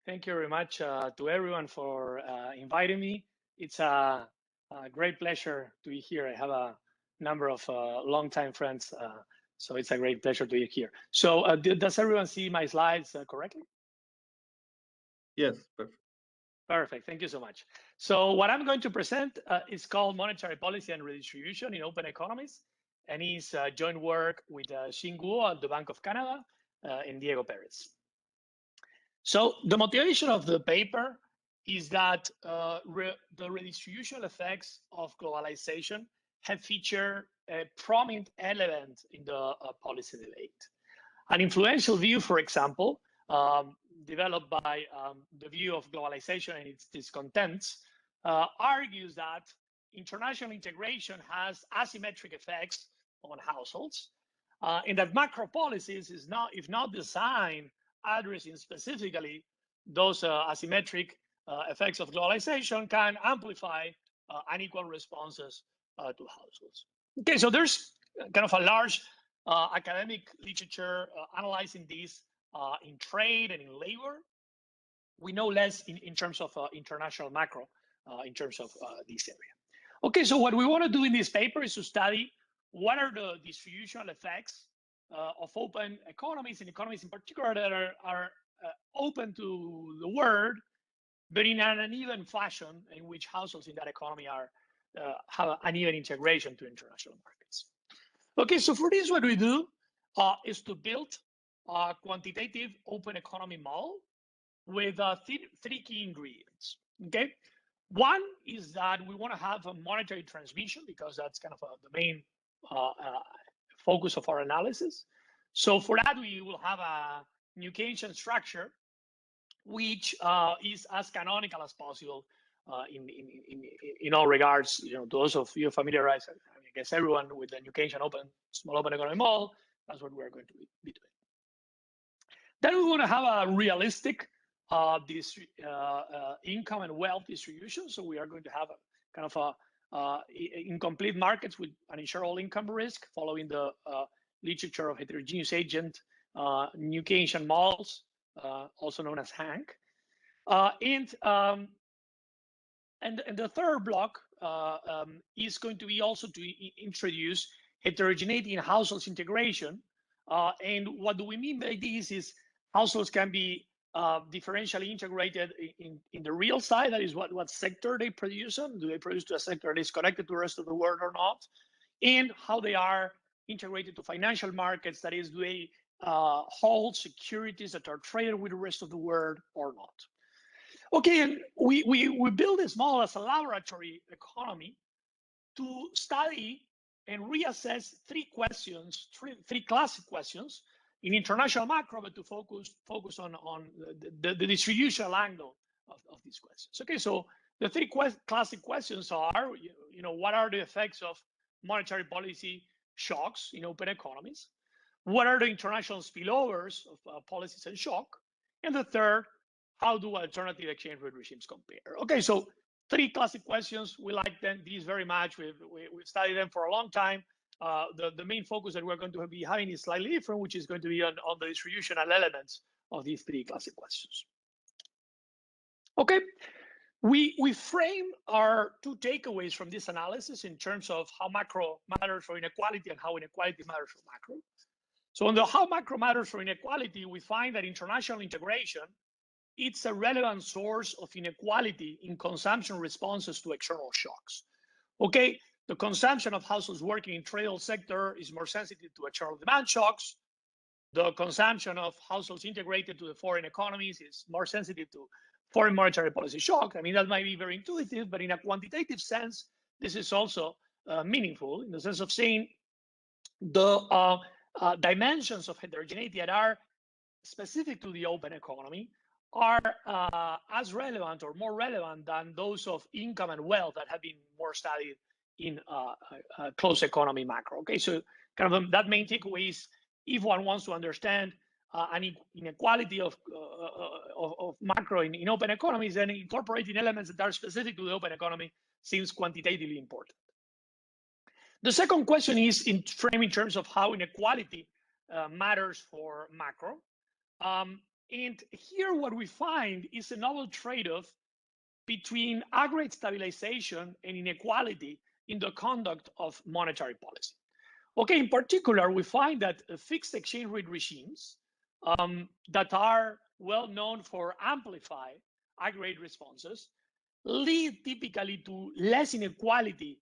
Thank you very much to everyone for inviting me. It's a great pleasure to be here. I have a number of longtime friends, so it's a great pleasure to be here. So does everyone see my slides correctly? Yes, perfect. Perfect, thank you so much. So what I'm going to present is called Monetary Policy and Redistribution in Open Economies, and is joint work with Xin Guo at the Bank of Canada and Diego Perez. So the motivation of the paper is that the redistributional effects of globalization have featured a prominent element in the policy debate. An influential view, for example, developed by the view of globalization and its discontents, argues that international integration has asymmetric effects on households, and that macro policies is not, if not designed addressing specifically those asymmetric effects of globalization, can amplify unequal responses to households. Okay, so there's kind of a large academic literature analyzing this in trade and in labor. We know less in terms of international macro, in terms of this area. Okay, so what we want to do in this paper is to study what are the distributional effects of open economies, and economies in particular that are open to the world, but in an uneven fashion, in which households in that economy are have uneven integration to international markets. Okay, so for this, what we do is to build a quantitative open economy model with three key ingredients. Okay, one is that we want to have a monetary transmission, because that's kind of the main focus of our analysis. So for that, we will have a new Keynesian structure, which is as canonical as possible in all regards. You know, those of you familiarized, I guess everyone, with the new Keynesian small open economy model, that's what we're going to be doing. Then we want to have a realistic income and wealth distribution. So we are going to have a kind of incomplete markets with an insurable income risk, following the literature of heterogeneous agent new Keynesian models, also known as HANK. And the third block is going to be also to introduce heterogeneity in households integration. And what do we mean by this is households can be differentially integrated in the real side, that is what sector they produce in. Do they produce to a sector that is connected to the rest of the world or not? And how they are integrated to financial markets, that is, do they hold securities that are traded with the rest of the world or not? Okay, and we build this model as a laboratory economy to study and reassess three classic questions in international macro, but to focus on the distributional angle of these questions. Okay, so the three classic questions are, you know, what are the effects of monetary policy shocks in open economies? What are the international spillovers of policies and shock? And the third, how do alternative exchange rate regimes compare? Okay, so three classic questions. We like these very much. We've studied them for a long time. The main focus that we're going to be having is slightly different, which is going to be on the distributional elements of these three classic questions. Okay, we frame our two takeaways from this analysis in terms of how macro matters for inequality and how inequality matters for macro. So on the how macro matters for inequality, we find that international integration, it's a relevant source of inequality in consumption responses to external shocks. Okay, the consumption of households working in trade sector is more sensitive to external demand shocks. The consumption of households integrated to the foreign economies is more sensitive to foreign monetary policy shock. I mean, that might be very intuitive, but in a quantitative sense, this is also meaningful, in the sense of saying the dimensions of heterogeneity that are specific to the open economy are as relevant or more relevant than those of income and wealth that have been more studied in closed economy macro. Okay, so kind of that main takeaway is, if one wants to understand an inequality of macro in open economies, then incorporating elements that are specific to the open economy seems quantitatively important. The second question is framed in terms of how inequality matters for macro. And here what we find is a novel trade-off between aggregate stabilization and inequality in the conduct of monetary policy. Okay, in particular, we find that fixed exchange rate regimes that are well known for amplify aggregate responses lead typically to less inequality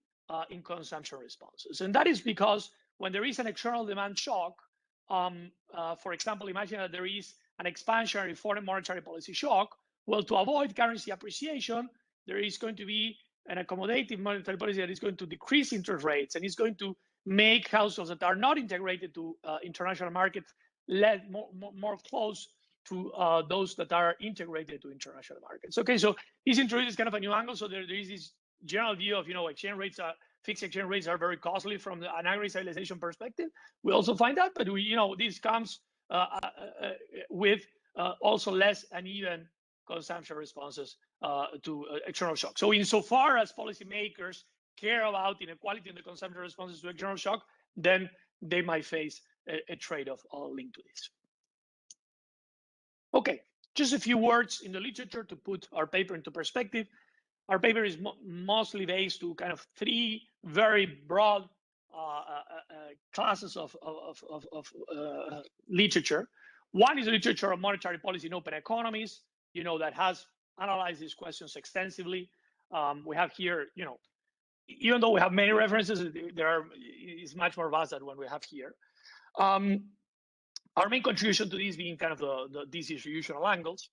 in consumption responses. And that is because when there is an external demand shock, for example, imagine that there is an expansionary foreign monetary policy shock. Well, to avoid currency appreciation, there is going to be an accommodative monetary policy that is going to decrease interest rates and is going to make households that are not integrated to international markets more close to those that are integrated to international markets. Okay, so this introduces kind of a new angle. So there is this general view of, exchange rates fixed exchange rates are very costly from an aggregate stabilization perspective. We also find that, but this comes with also less uneven consumption responses to external shock. So insofar as policymakers care about inequality in the consumption responses to external shock, then they might face a trade-off linked to this. Okay, just a few words in the literature to put our paper into perspective. Our paper is mostly based to kind of three very broad classes of literature. One is the literature of monetary policy in open economies, that has analyzed these questions extensively. We have here, even though we have many references, it's much more vast than what we have here. Our main contribution to this being kind of these distributional angles.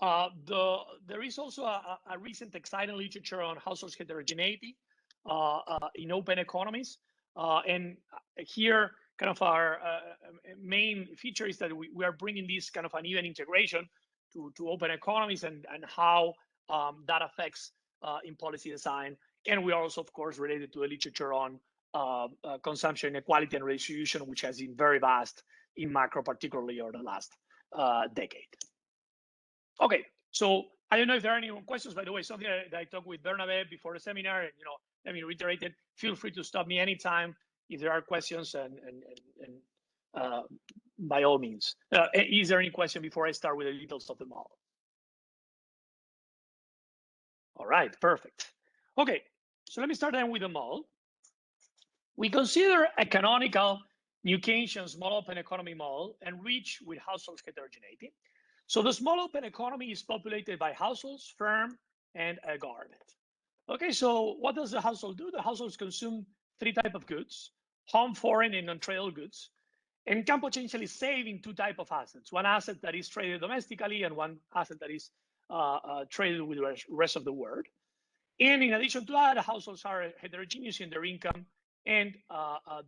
There is also a recent exciting literature on households heterogeneity in open economies. And here, kind of our main feature is that we are bringing this kind of uneven integration to open economies and how that affects in policy design. And we are also, of course, related to a literature on consumption inequality and redistribution, which has been very vast in macro, particularly over the last decade. Okay, so I don't know if there are any questions. By the way, something that I talked with Bernabe before the seminar, and let me reiterate it. Feel free to stop me anytime if there are questions, and by all means. Is there any question before I start with the details of the model? All right, perfect. Okay, so let me start then with the model. We consider a canonical New Keynesian small open economy model enriched with households heterogeneity. So the small open economy is populated by households, firm, and a government. Okay, so what does the household do? The households consume three types of goods: home, foreign, and non-tradable goods, and can potentially save in two types of assets: one asset that is traded domestically and one asset that is traded with the rest of the world. And in addition to that, the households are heterogeneous in their income and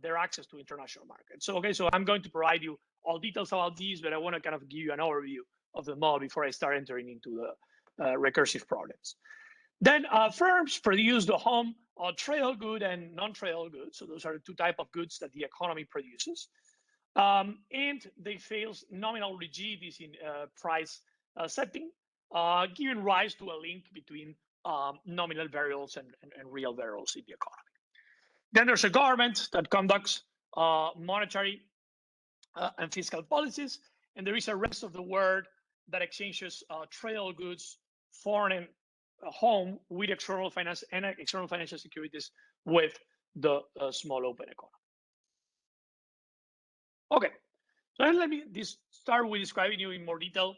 their access to international markets. So, okay, so I'm going to provide you all details about these, but I want to kind of give you an overview of the model before I start entering into the recursive problems. Then firms produce the home tradable good and non-tradable goods. So those are the two types of goods that the economy produces. And they face nominal rigidities in price setting, giving rise to a link between nominal variables and real variables in the economy. Then there's a government that conducts monetary and fiscal policies, and there is a rest of the world that exchanges tradable goods, foreign and home, with external finance and external financial securities with the small open economy. Okay, so let me start with describing you in more detail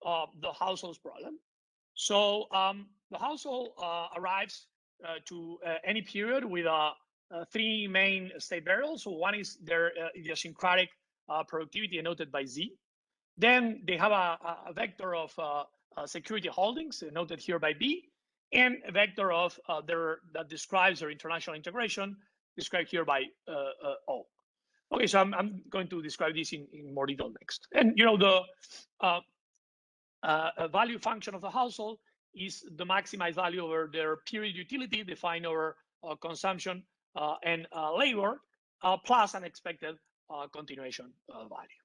the household's problem. So the household arrives to any period with three main state variables. So one is their idiosyncratic productivity, noted by Z. Then they have a vector of security holdings, noted here by B, and a vector of that describes their international integration, described here by O. Okay, so I'm going to describe this in more detail next. And the value function of the household is the maximized value over their period utility, defined over consumption and labor, plus an expected continuation value.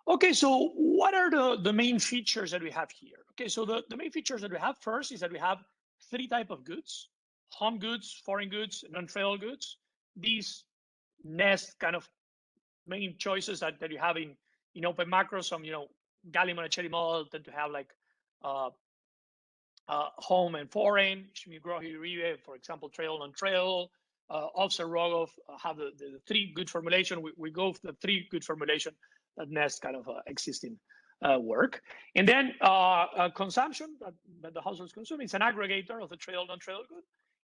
Okay, so what are the main features that we have here? Okay, so the main features that we have first is that we have three types of goods: home goods, foreign goods, non-tradable goods. These nest kind of main choices that you have in open macro, some Galli-Monticelli model tend to have like home and foreign. Schmidt-Grohe-Uribe, for example, trail, non-trail. Ovser-Rogov have the three good formulation. We go for the three good formulation that nest kind of existing work. And then consumption that the households consume is an aggregator of the trail, non-trail good.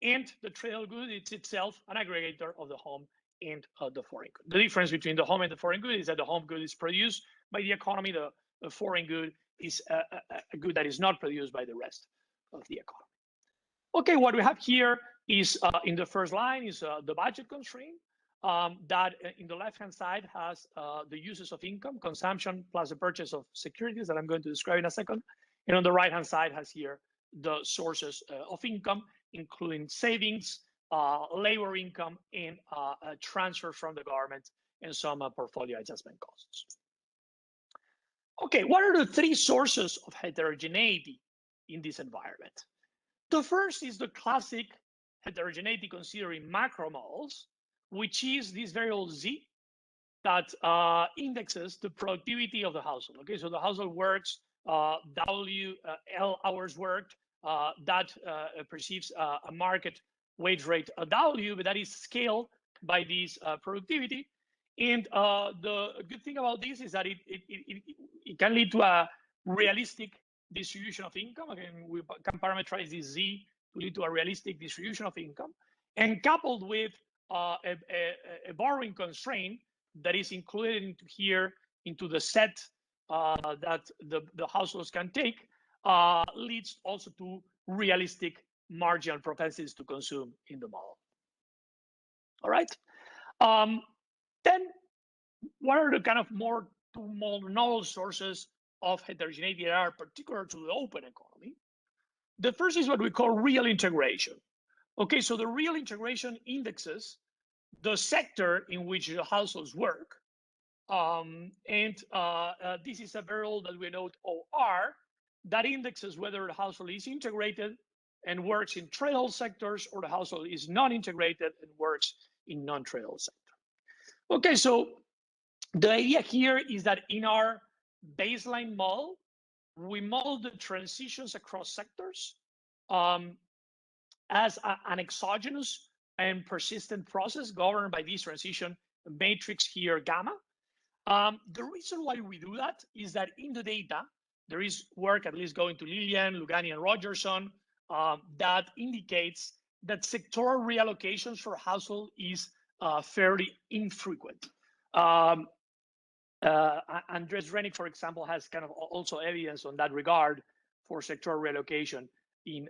And the trail good is itself an aggregator of the home and the foreign good. The difference between the home and the foreign good is that the home good is produced by the economy. The foreign good is a good that is not produced by the rest of the economy. Okay, what we have here is in the first line is the budget constraint that in the left-hand side has the uses of income, consumption, plus the purchase of securities that I'm going to describe in a second. And on the right-hand side has here the sources of income, including savings, labor income, and transfer from the government and some portfolio adjustment costs. Okay, what are the three sources of heterogeneity in this environment? The first is the classic heterogeneity considering macro models, which is this variable Z that indexes the productivity of the household. Okay, so the household works W, L hours worked, that perceives a market wage rate W, but that is scaled by this productivity. And the good thing about this is that it can lead to a realistic distribution of income. Again, we can parameterize this Z to lead to a realistic distribution of income. And coupled with a borrowing constraint that is included into here, into the set that the households can take, leads also to realistic marginal propensities to consume in the model. All right. Then what are the kind of more novel sources of heterogeneity that are particular to the open economy? The first is what we call real integration. Okay, so the real integration indexes the sector in which the households work. This is a variable that we note OR that indexes whether the household is integrated and works in trail sectors or the household is non-integrated and works in non-trail sector. Okay, so the idea here is that in our baseline model, we model the transitions across sectors as an exogenous and persistent process governed by this transition matrix here, gamma. The reason why we do that is that in the data, there is work, at least going to Lillian, Lugani, and Rogerson, that indicates that sectoral reallocations for household is fairly infrequent. Andres Rennick, for example, has kind of also evidence on that regard for sectoral reallocation in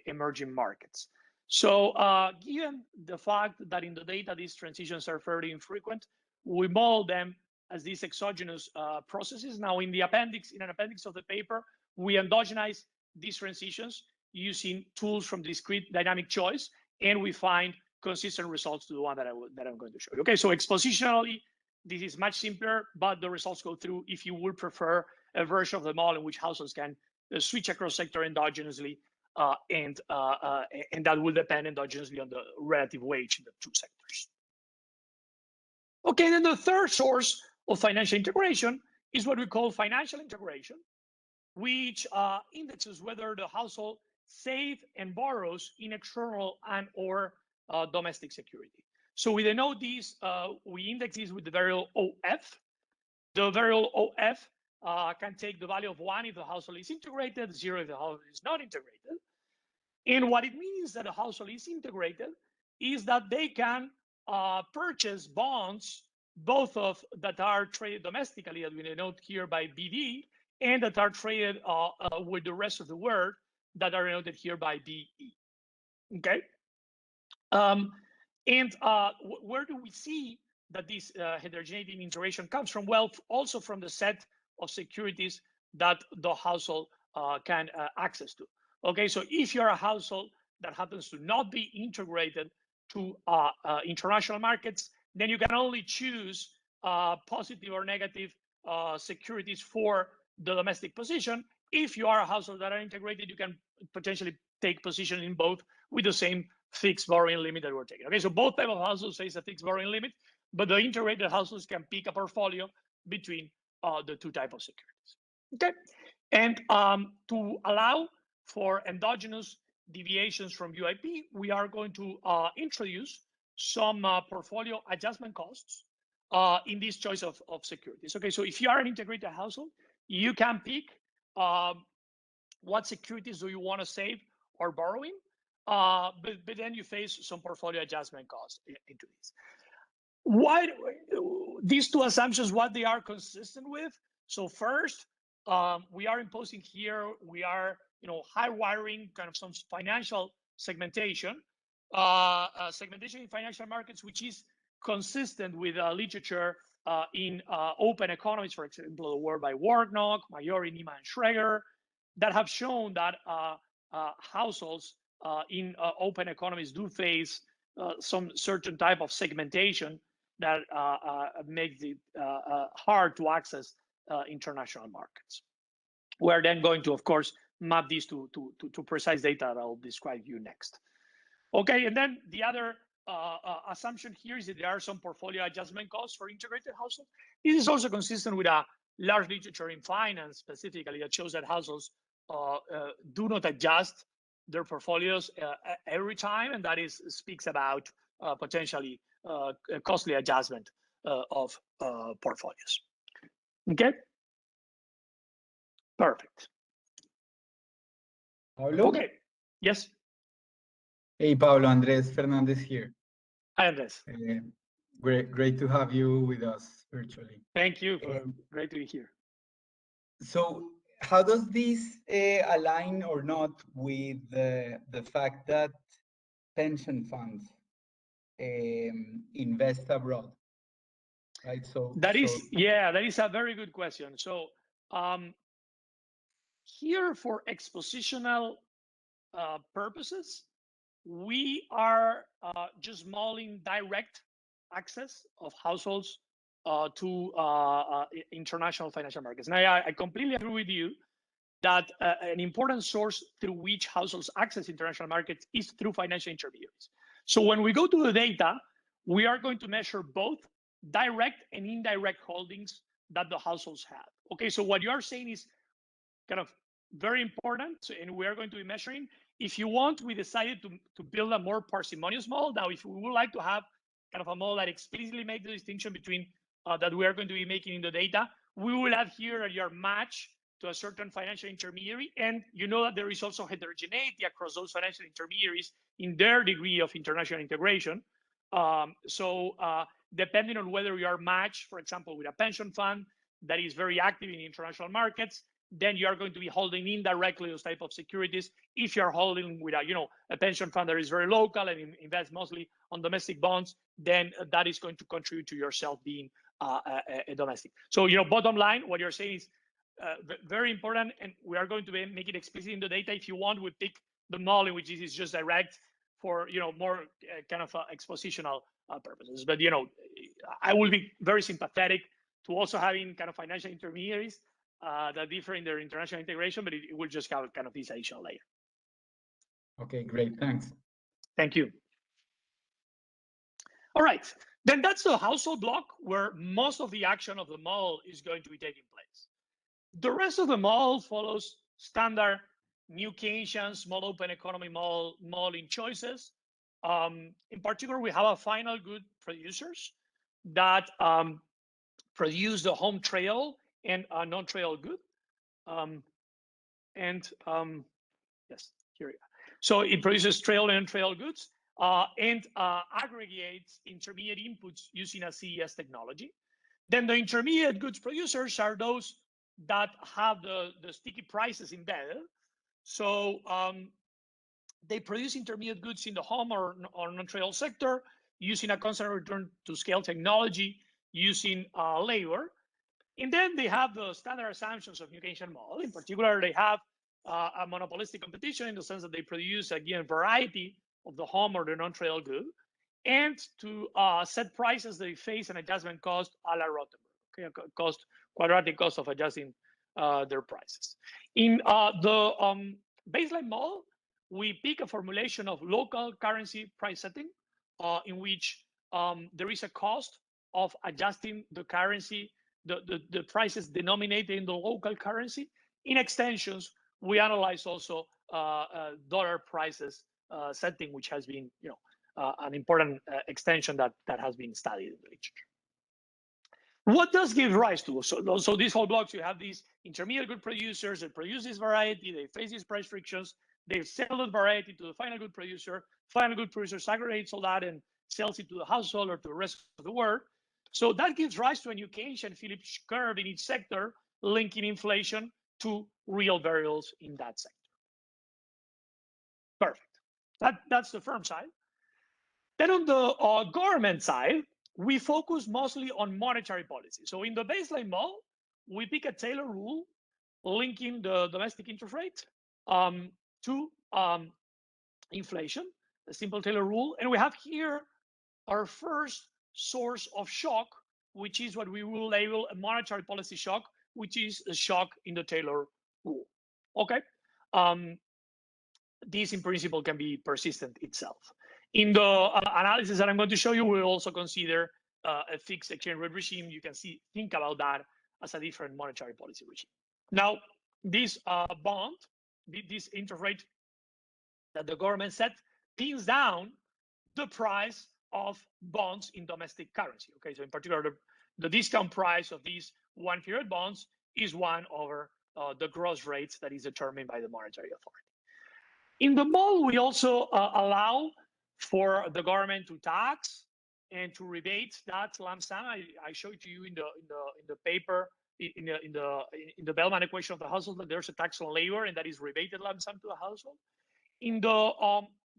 emerging markets. So given the fact that in the data these transitions are fairly infrequent, we model them as these exogenous processes. Now in the appendix, in an appendix of the paper, we endogenize these transitions using tools from discrete dynamic choice, and we find consistent results to the one that I'm going to show you. Okay, so expositionally, this is much simpler, but the results go through if you would prefer a version of the model in which households can switch across sector endogenously, and that will depend endogenously on the relative wage in the two sectors. Okay, then the third source of financial integration is what we call financial integration, which indexes whether the household saves and borrows in external and or domestic security. So we denote these, we index these with the variable OF. The variable OF can take the value of 1 if the household is integrated, 0 if the household is not integrated. And what it means that a household is integrated is that they can purchase bonds, both of that are traded domestically, as we denote here by BD, and that are traded with the rest of the world that are denoted here by BE. Okay. Where do we see that this heterogeneity in integration comes from? Well, also from the set of securities that the household can access to. Okay, so if you're a household that happens to not be integrated to international markets, then you can only choose positive or negative securities for the domestic position. If you are a household that are integrated, you can potentially take position in both with the same fixed borrowing limit that we're taking. Okay, so both types of households face a fixed borrowing limit, but the integrated households can pick a portfolio between the two types of securities. Okay, and to allow for endogenous deviations from UIP, we are going to introduce some portfolio adjustment costs in this choice of securities. Okay, so if you are an integrated household, you can pick what securities do you want to save or borrowing, but then you face some portfolio adjustment costs into this. Why these two assumptions, what they are consistent with? So first, we are imposing here, we are high wiring kind of some financial segmentation, segmentation in financial markets, which is consistent with literature in open economies, for example, the work by Warnock, Mayori, Nima, and Schreger, that have shown that households in open economies do face some certain type of segmentation that makes it hard to access international markets. We're then going to, of course, map these to precise data that I'll describe you next. Okay, and then the other assumption here is that there are some portfolio adjustment costs for integrated households. This is also consistent with a large literature in finance specifically that shows that households do not adjust their portfolios every time, and that speaks about potentially costly adjustment of portfolios. Okay, perfect. Pablo? Okay, yes. Hey, Pablo, Andres Fernandez here. Hi, Andres. Great to have you with us virtually. Thank you. Great to be here. So how does this align or not with the fact that pension funds invest abroad, right? So that is a very good question. So here for expositional purposes, we are just modeling direct access of households to international financial markets. Now, I completely agree with you that an important source through which households access international markets is through financial intermediaries. So when we go to the data, we are going to measure both direct and indirect holdings that the households have. Okay, so what you are saying is kind of very important, and we are going to be measuring. If you want, we decided to build a more parsimonious model. Now, if we would like to have kind of a model that explicitly makes the distinction between that we are going to be making in the data, we will have here your match to a certain financial intermediary. And you know that there is also heterogeneity across those financial intermediaries in their degree of international integration. So depending on whether you are matched, for example, with a pension fund that is very active in international markets, then you are going to be holding indirectly those type of securities. If you're holding with a pension fund that is very local and invests mostly on domestic bonds, then that is going to contribute to yourself being a domestic. So bottom line, what you're saying is very important, and we are going to make it explicit in the data. If you want, we pick the model in which this is just direct for more kind of expositional purposes. But I will be very sympathetic to also having kind of financial intermediaries that differ in their international integration, but it will just have kind of this additional layer. Okay, great, thanks. Thank you. All right, then that's the household block where most of the action of the model is going to be taking place. The rest of the model follows standard new Keynesian small open economy modeling choices. In particular, we have a final good producers that produce the home trail and a non-trail good. Yes, here we go. So it produces trail and trail goods and aggregates intermediate inputs using a CES technology. Then the intermediate goods producers are those that have the sticky prices embedded. So they produce intermediate goods in the home or non-trail sector using a constant return to scale technology using labor. And then they have the standard assumptions of new Keynesian model. In particular, they have a monopolistic competition in the sense that they produce a given variety of the home or the non-trail good. And to set prices, they face an adjustment cost a la Rottenberg, okay, quadratic cost of adjusting their prices. In the baseline model, we pick a formulation of local currency price setting in which there is a cost of adjusting the currency the prices denominated in the local currency. In extensions, we analyze also dollar prices setting, which has been, an important extension that has been studied in the literature. What does give rise to? So these whole blocks, you have these intermediate good producers that produce this variety, they face these price frictions, they sell that variety to the final good producer aggregates all that and sells it to the household or to the rest of the world. So that gives rise to a new Keynesian-Phillips curve in each sector, linking inflation to real variables in that sector. Perfect. That's the firm side. Then on the government side, we focus mostly on monetary policy. So in the baseline model, we pick a Taylor rule linking the domestic interest rate to inflation, a simple Taylor rule. And we have here our first source of shock, which is what we will label a monetary policy shock, which is a shock in the Taylor rule. Okay. This in principle can be persistent itself. In the analysis that I'm going to show you, we'll also consider a fixed exchange rate regime. You can think about that as a different monetary policy regime. Now, this bond, this interest rate that the government set, pins down the price of bonds in domestic currency. Okay, so in particular, the discount price of these 1-period bonds is 1 over the gross rates that is determined by the monetary authority. In the model, we also allow for the government to tax and to rebate that lump sum. I showed to you in the paper in the Bellman equation of the household that there's a tax on labor and that is rebated lump sum to the household. In the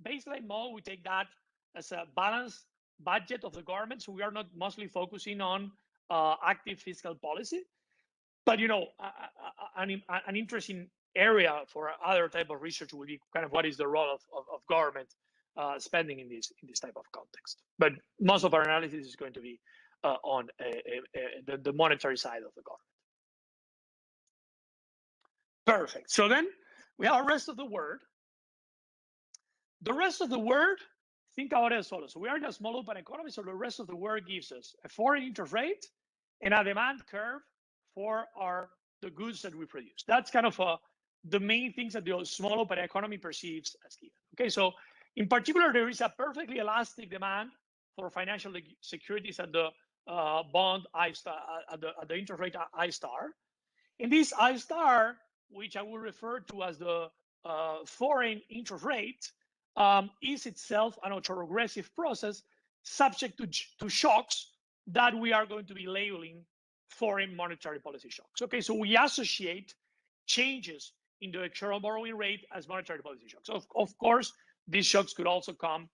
baseline model, we take that as a balanced budget of the government. So we are not mostly focusing on active fiscal policy, but an interesting area for other type of research will be kind of what is the role of government spending in this type of context. But most of our analysis is going to be on the monetary side of the government. Perfect. So then we have the rest of the world. The rest of the world, think about it as follows. So we are in a small open economy, so the rest of the world gives us a foreign interest rate and a demand curve for the goods that we produce. That's kind of the main things that the small open economy perceives as given. Okay, so in particular, there is a perfectly elastic demand for financial securities at the bond I star, at the interest rate I star. And this I star, which I will refer to as the foreign interest rate, is itself an autoregressive process subject to shocks that we are going to be labeling foreign monetary policy shocks. Okay, so we associate changes in the external borrowing rate as monetary policy shocks. Of course, these shocks could also come,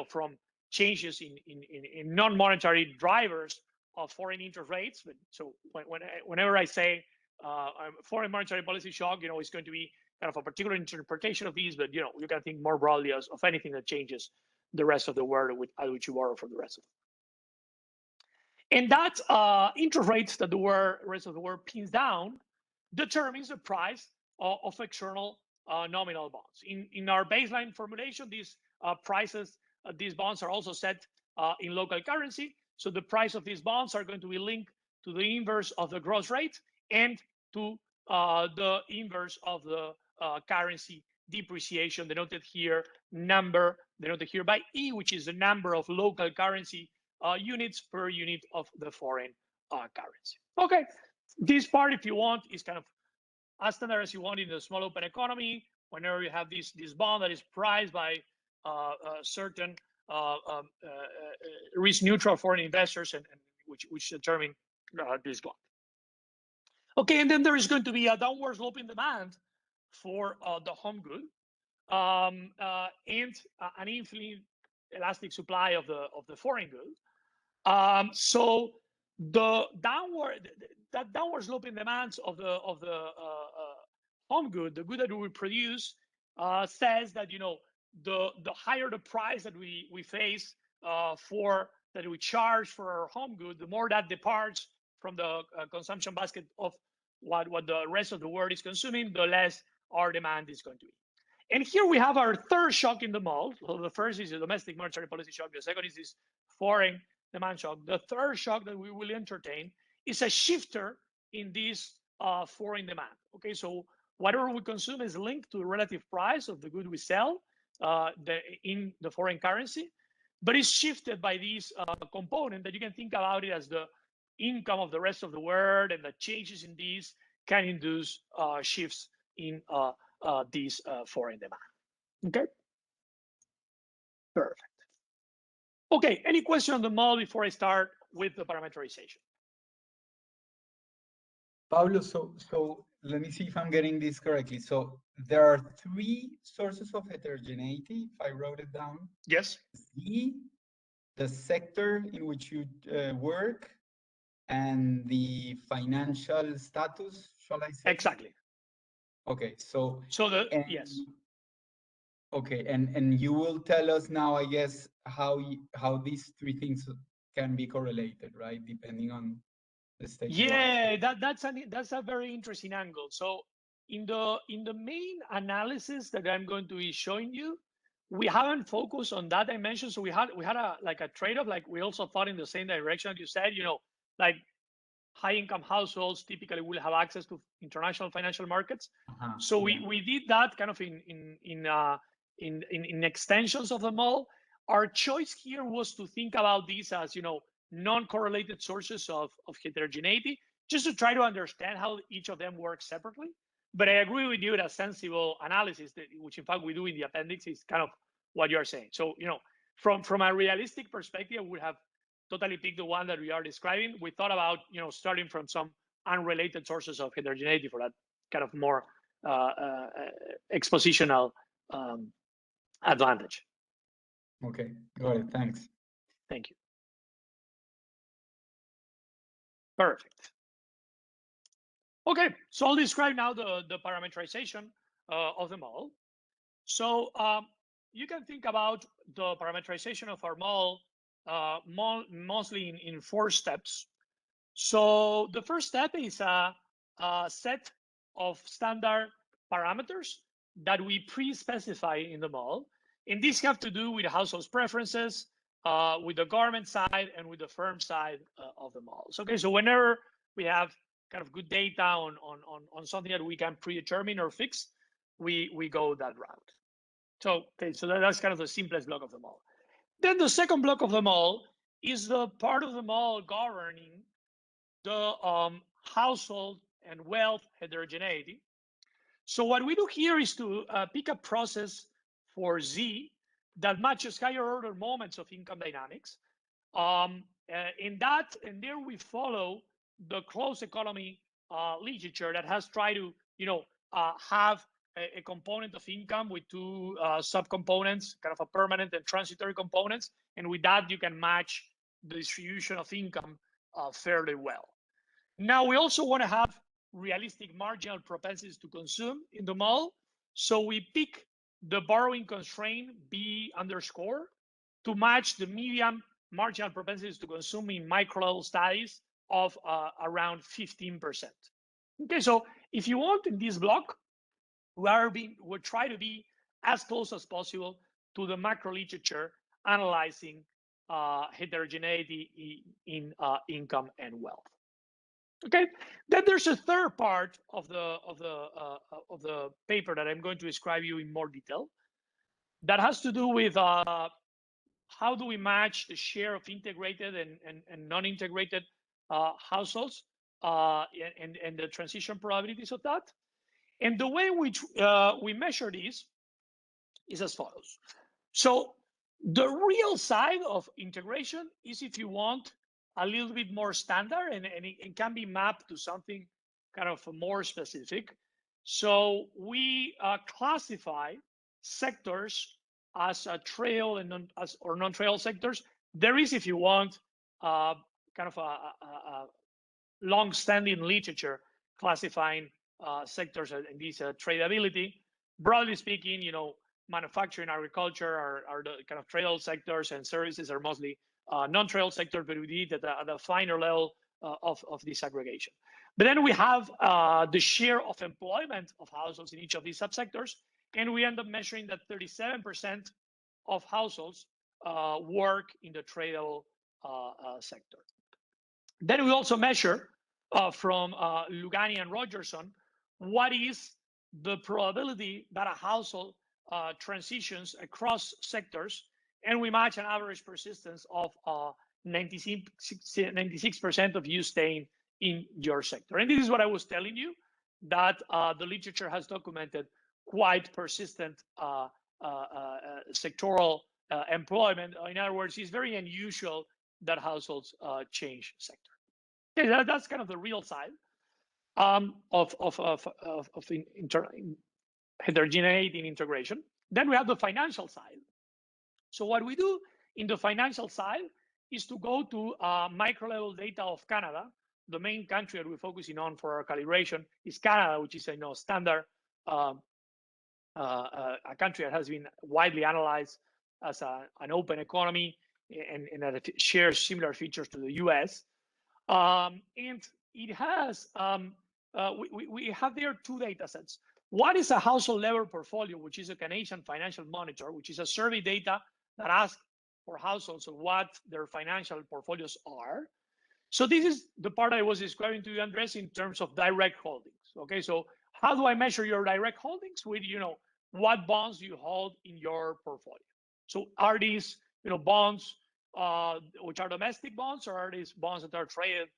from changes in non-monetary drivers of foreign interest rates. But so whenever I say foreign monetary policy shock, it's going to be kind of a particular interpretation of these, but you can think more broadly of anything that changes the rest of the world at which you borrow from the rest of the world. And that interest rates that the rest of the world pins down determines the price of external nominal bonds. In our baseline formulation, these prices, these bonds are also set in local currency. So the price of these bonds are going to be linked to the inverse of the gross rate and to the inverse of the currency depreciation, denoted here by E, which is the number of local currency units per unit of the foreign currency. Okay, this part, if you want, is kind of as standard as you want in the small open economy. Whenever you have this bond that is priced by certain risk neutral foreign investors and which determine this bond. Okay, and then there is going to be a downward sloping demand for the home good and an infinite elastic supply of the foreign good. So the downward sloping demands of the home good, the good that we produce, says that the higher the price that we face that we charge for our home good, the more that departs from the consumption basket of what the rest of the world is consuming, the less our demand is going to be. And here we have our third shock in the model. So the first is the domestic monetary policy shock. The second is this foreign demand shock. The third shock that we will entertain is a shifter in this foreign demand. Okay, so whatever we consume is linked to the relative price of the good we sell in the foreign currency, but it's shifted by this component that you can think about it as the income of the rest of the world, and the changes in these can induce shifts in this foreign demand. Okay, perfect. Okay, any question on the model before I start with the parameterization? Pablo, so let me see if I'm getting this correctly. So there are 3 sources of heterogeneity, if I wrote it down. Yes. The sector in which you work, and the financial status, shall I say? Exactly. Okay, so yes. Okay, and you will tell us now, I guess, how these 3 things can be correlated, right? Depending on the state. Yeah, that's a very interesting angle. So in the main analysis that I'm going to be showing you, we haven't focused on that dimension. So we had a trade-off. Like, we also thought in the same direction you said. Like, high-income households typically will have access to international financial markets. So we did that kind of in extensions of the model. Our choice here was to think about these as non-correlated sources of heterogeneity, just to try to understand how each of them works separately. But I agree with you that sensible analysis, which in fact we do in the appendix, is kind of what you're saying. So from a realistic perspective, we have totally picked the one that we are describing. We thought about starting from some unrelated sources of heterogeneity for that kind of more expositional advantage. Okay, got it. Thanks. Thank you. Perfect. Okay, so I'll describe now the parameterization of the model. So you can think about the parameterization of our model mostly in 4 steps. So the first step is a set of standard parameters that we pre-specify in the model. And these have to do with households' preferences, with the government side, and with the firm side of the models. Okay, so whenever we have kind of good data on something that we can predetermine or fix, we go that route. So, okay, so that's kind of the simplest block of the model. Then the second block of the model is the part of the model governing the household and wealth heterogeneity. So what we do here is to pick a process for Z that matches higher order moments of income dynamics. And there we follow the closed economy literature that has tried to have a component of income with 2 subcomponents, kind of a permanent and transitory components, and with that you can match the distribution of income fairly well. Now we also want to have realistic marginal propensities to consume in the model, so we pick the borrowing constraint B underscore to match the median marginal propensities to consume in micro level studies of around 15%. Okay, so if you want, in this block, we'll try to be as close as possible to the macro literature analyzing heterogeneity in income and wealth. Okay, then there's a third part of the paper that I'm going to describe you in more detail, that has to do with how do we match the share of integrated and non-integrated households and the transition probabilities of that. And the way in which we measure this is as follows. So the real side of integration is, if you want, a little bit more standard, and it can be mapped to something kind of more specific. So we classify sectors as a trail and non-trail sectors. There is, if you want, kind of a long-standing literature classifying sectors in this tradability. Broadly speaking, manufacturing, agriculture are the kind of tradable sectors, and services are mostly non-trail sectors, but we did at a finer level of disaggregation. But then we have the share of employment of households in each of these subsectors, and we end up measuring that 37% of households work in the tradable sector. Then we also measure from Lugani and Rogerson, what is the probability that a household transitions across sectors, and we match an average persistence of 96% of you staying in your sector. And this is what I was telling you, that the literature has documented quite persistent sectoral employment. In other words, it's very unusual that households change sector. Okay, that's kind of the real side of heterogeneity in integration. Then we have the financial side. So what we do in the financial side is to go to micro level data of Canada. The main country that we're focusing on for our calibration is Canada, which is a standard a country that has been widely analyzed as an open economy and that it shares similar features to the US. And it has, we have there two data sets. One is a household level portfolio, which is a Canadian financial monitor, which is a survey data that asks for households of what their financial portfolios are. So this is the part I was describing to you, Andres, in terms of direct holdings. Okay, so how do I measure your direct holdings? With, what bonds do you hold in your portfolio? So are these, bonds which are domestic bonds, or are these bonds that are traded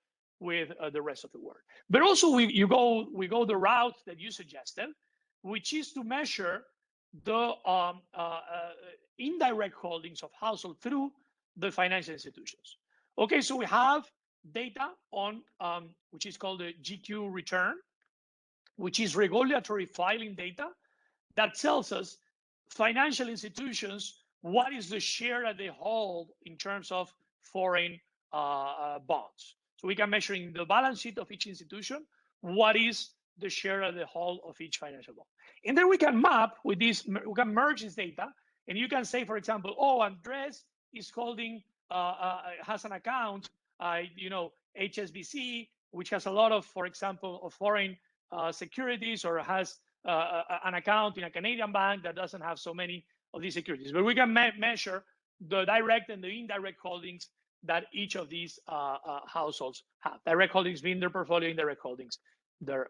with the rest of the world? But also we go the route that you suggested, which is to measure the indirect holdings of household through the financial institutions. Okay, so we have data on which is called the GQ return, which is regulatory filing data that tells us financial institutions what is the share that they hold in terms of foreign bonds. So we can measure in the balance sheet of each institution what is the share that they hold of each financial bond. And then we can map with this, we can merge this data, and you can say, for example, oh, Andres is holding, has an account, HSBC, which has a lot of, for example, of foreign securities, or has an account in a Canadian bank that doesn't have so many of these securities. But we can measure the direct and the indirect holdings that each of these households have. Direct holdings being their portfolio, indirect holdings, their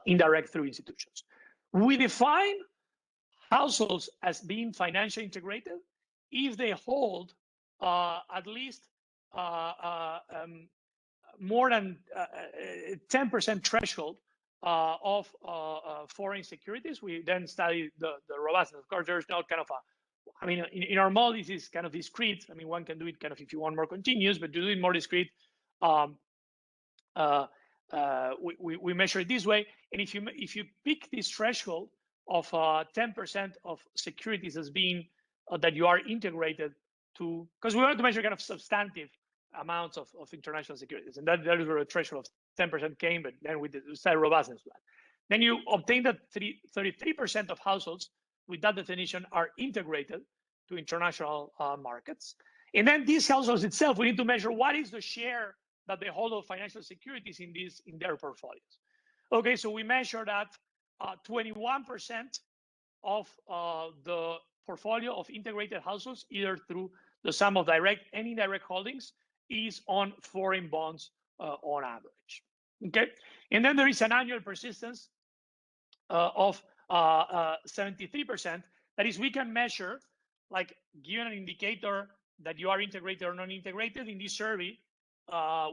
indirect through institutions. We define households as being financially integrated if they hold at least more than 10% threshold of foreign securities. We then study the robustness. Of course, there's no kind of in our model, this is kind of discrete. One can do it kind of if you want more continuous, but to do it more discrete, we measure it this way. And if you pick this threshold of 10% of securities as being that you are integrated to, because we want to measure kind of substantive amounts of international securities, and that is where a threshold of 10% came, but then we decided robustness plan. Then you obtain that 33% of households with that definition are integrated to international markets. And then these households itself, we need to measure what is the share that they hold of financial securities in their portfolios. Okay, so we measure that 21% of the portfolio of integrated households, either through the sum of direct and indirect holdings, is on foreign bonds on average. Okay, and then there is an annual persistence of 73%. That is, we can measure, like, given an indicator that you are integrated or non-integrated in this survey,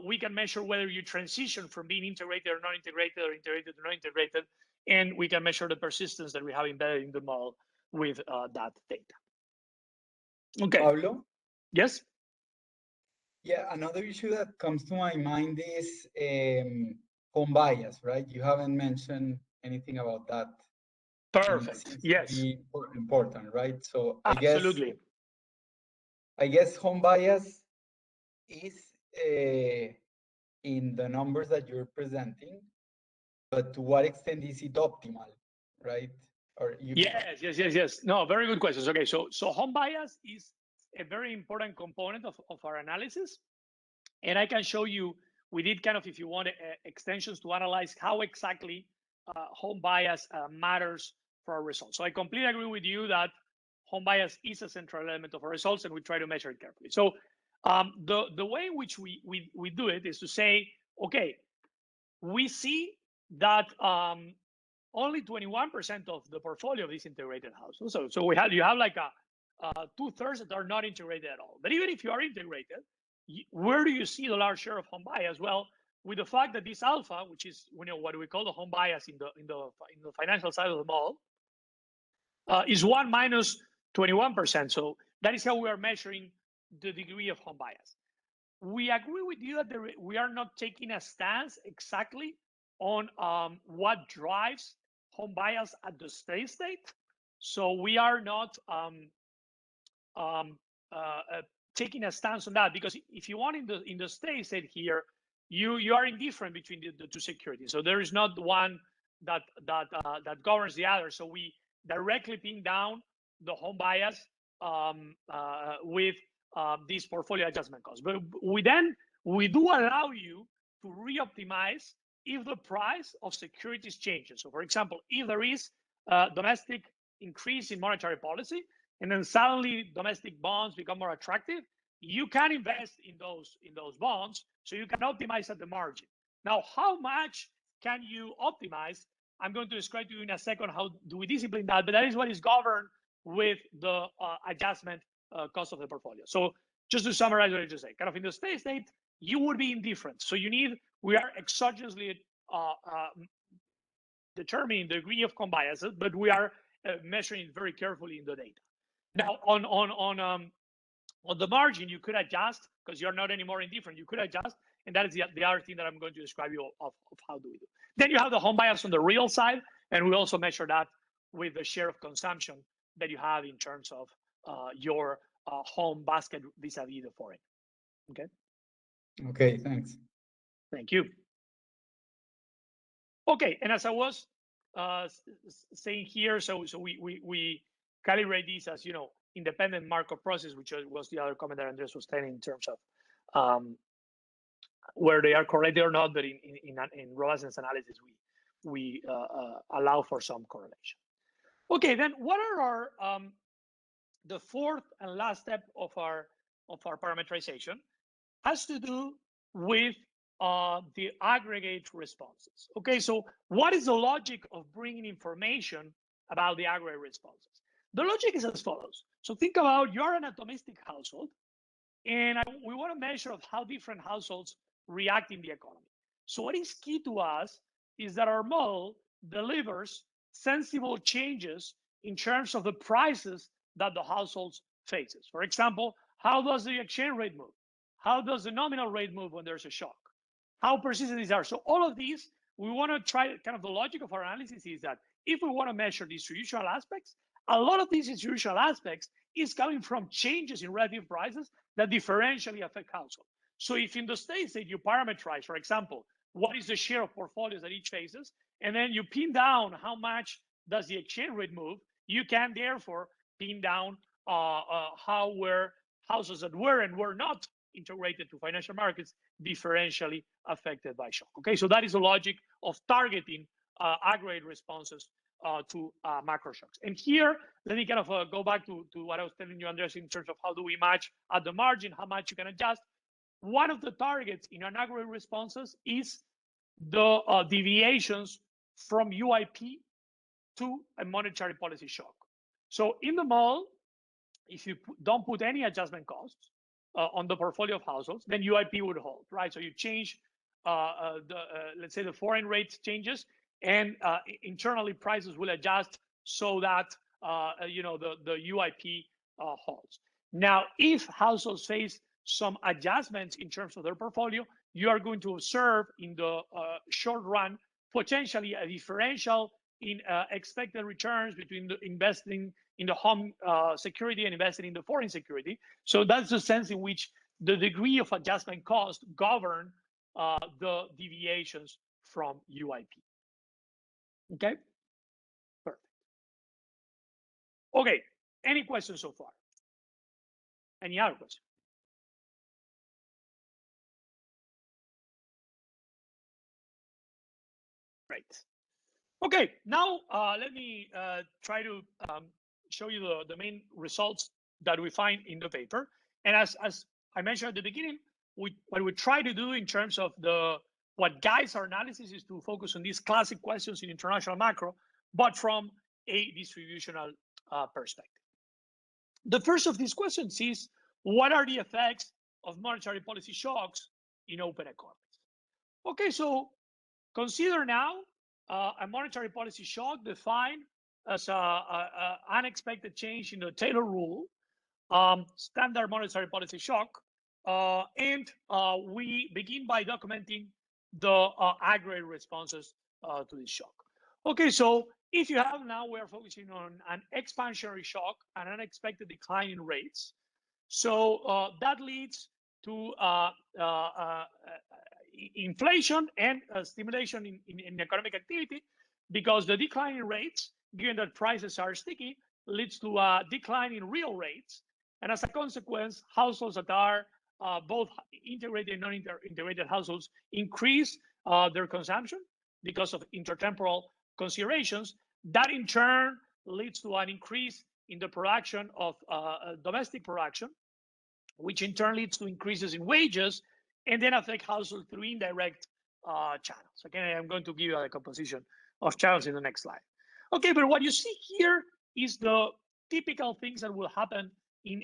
we can measure whether you transition from being integrated or non-integrated, or integrated to non-integrated, and we can measure the persistence that we have embedded in the model with that data. Okay. Pablo? Yes? Yeah, another issue that comes to my mind is home bias, right? You haven't mentioned anything about that. Perfect. Yes. Important, right? So absolutely. I guess home bias is in the numbers that you're presenting, but to what extent is it optimal, right? Or Yes. No, very good questions. Okay, so home bias is a very important component of our analysis, and I can show you. We did kind of, if you want, extensions to analyze how exactly home bias matters for our results. So I completely agree with you that home bias is a central element of our results, and we try to measure it carefully. So the way in which we do it is to say, okay, we see that only 21% of the portfolio of these integrated households. So you have like a 2/3 that are not integrated at all. But even if you are integrated, where do you see the large share of home bias? Well, with the fact that this alpha, which is what we call the home bias in the financial side of the model, is 1 minus 21%. So that is how we are measuring the degree of home bias. We agree with you that we are not taking a stance exactly on what drives home bias at the steady state. So we are not taking a stance on that, because if you want in the steady state here, you are indifferent between the two securities. So there is not one that governs the other. So we directly pin down the home bias with this portfolio adjustment cost. But we do allow you to re-optimize if the price of securities changes. So for example, if there is a domestic increase in monetary policy, and then suddenly domestic bonds become more attractive, you can invest in those bonds, so you can optimize at the margin. Now, how much can you optimize? I'm going to describe to you in a second how do we discipline that, but that is what is governed with the adjustment cost of the portfolio. So just to summarize what I just said, kind of in the steady state, you would be indifferent. So we are exogenously determining the degree of home bias, but we are measuring it very carefully in the data. Now, on the margin, you could adjust because you're not anymore indifferent. You could adjust, and that is the other thing that I'm going to describe you of how do we do. Then you have the home bias on the real side, and we also measure that with the share of consumption that you have in terms of your home basket vis-a-vis the foreign. Okay. Okay, thanks. Thank you. Okay, and as I was saying here, so we calibrate these as independent Markov process, which was the other comment that Andres was telling in terms of where they are correlated or not. But in robustness analysis, we allow for some correlation. Okay, then what are our the fourth and last step of our parameterization has to do with the aggregate responses. Okay, so what is the logic of bringing information about the aggregate responses? The logic is as follows. So think about you're an atomistic household, and we want to measure of how different households react in the economy. So what is key to us is that our model delivers sensible changes in terms of the prices that the households faces. For example, how does the exchange rate move? How does the nominal rate move when there's a shock? How persistent these are? So all of these, we want to try, kind of the logic of our analysis is that if we want to measure distributional aspects, a lot of these distributional aspects is coming from changes in relative prices that differentially affect households. So if in the steady state you parameterize, for example, what is the share of portfolios that each faces, and then you pin down how much does the exchange rate move, you can therefore pin down how were households that were and were not integrated to financial markets differentially affected by shock. Okay, so that is the logic of targeting aggregate responses to macro shocks. And here, let me kind of go back to what I was telling you, Andres, in terms of how do we match at the margin, how much you can adjust. One of the targets in an aggregate responses is the deviations from UIP to a monetary policy shock. So in the model, if you don't put any adjustment costs on the portfolio of households, then UIP would hold, right? So you change, let's say the foreign rate changes, and internally prices will adjust so that the UIP holds. Now, if households face some adjustments in terms of their portfolio, you are going to observe in the short run potentially a differential in expected returns between the investing in the home security and investing in the foreign security. So that's the sense in which the degree of adjustment cost govern the deviations from UIP. Okay, perfect. Okay, any questions so far? Any other questions? Great. Okay, now let me try to show you the main results that we find in the paper. And as I mentioned at the beginning, what we try to do in terms of the what guides our analysis is to focus on these classic questions in international macro, but from a distributional perspective. The first of these questions is, what are the effects of monetary policy shocks in open economies? Okay, so consider now a monetary policy shock defined as an unexpected change in the Taylor rule, standard monetary policy shock, and we begin by documenting the aggregate responses to this shock. Okay, so if you have now, we're focusing on an expansionary shock, an unexpected decline in rates. So that leads to inflation and stimulation in economic activity, because the decline in rates, given that prices are sticky, leads to a decline in real rates. And as a consequence, households that are both integrated and non-integrated households increase their consumption because of intertemporal considerations. That in turn leads to an increase in the production of domestic production, which in turn leads to increases in wages, and then affect households through indirect channels. Again, I'm going to give you a composition of channels in the next slide. Okay, but what you see here is the typical things that will happen in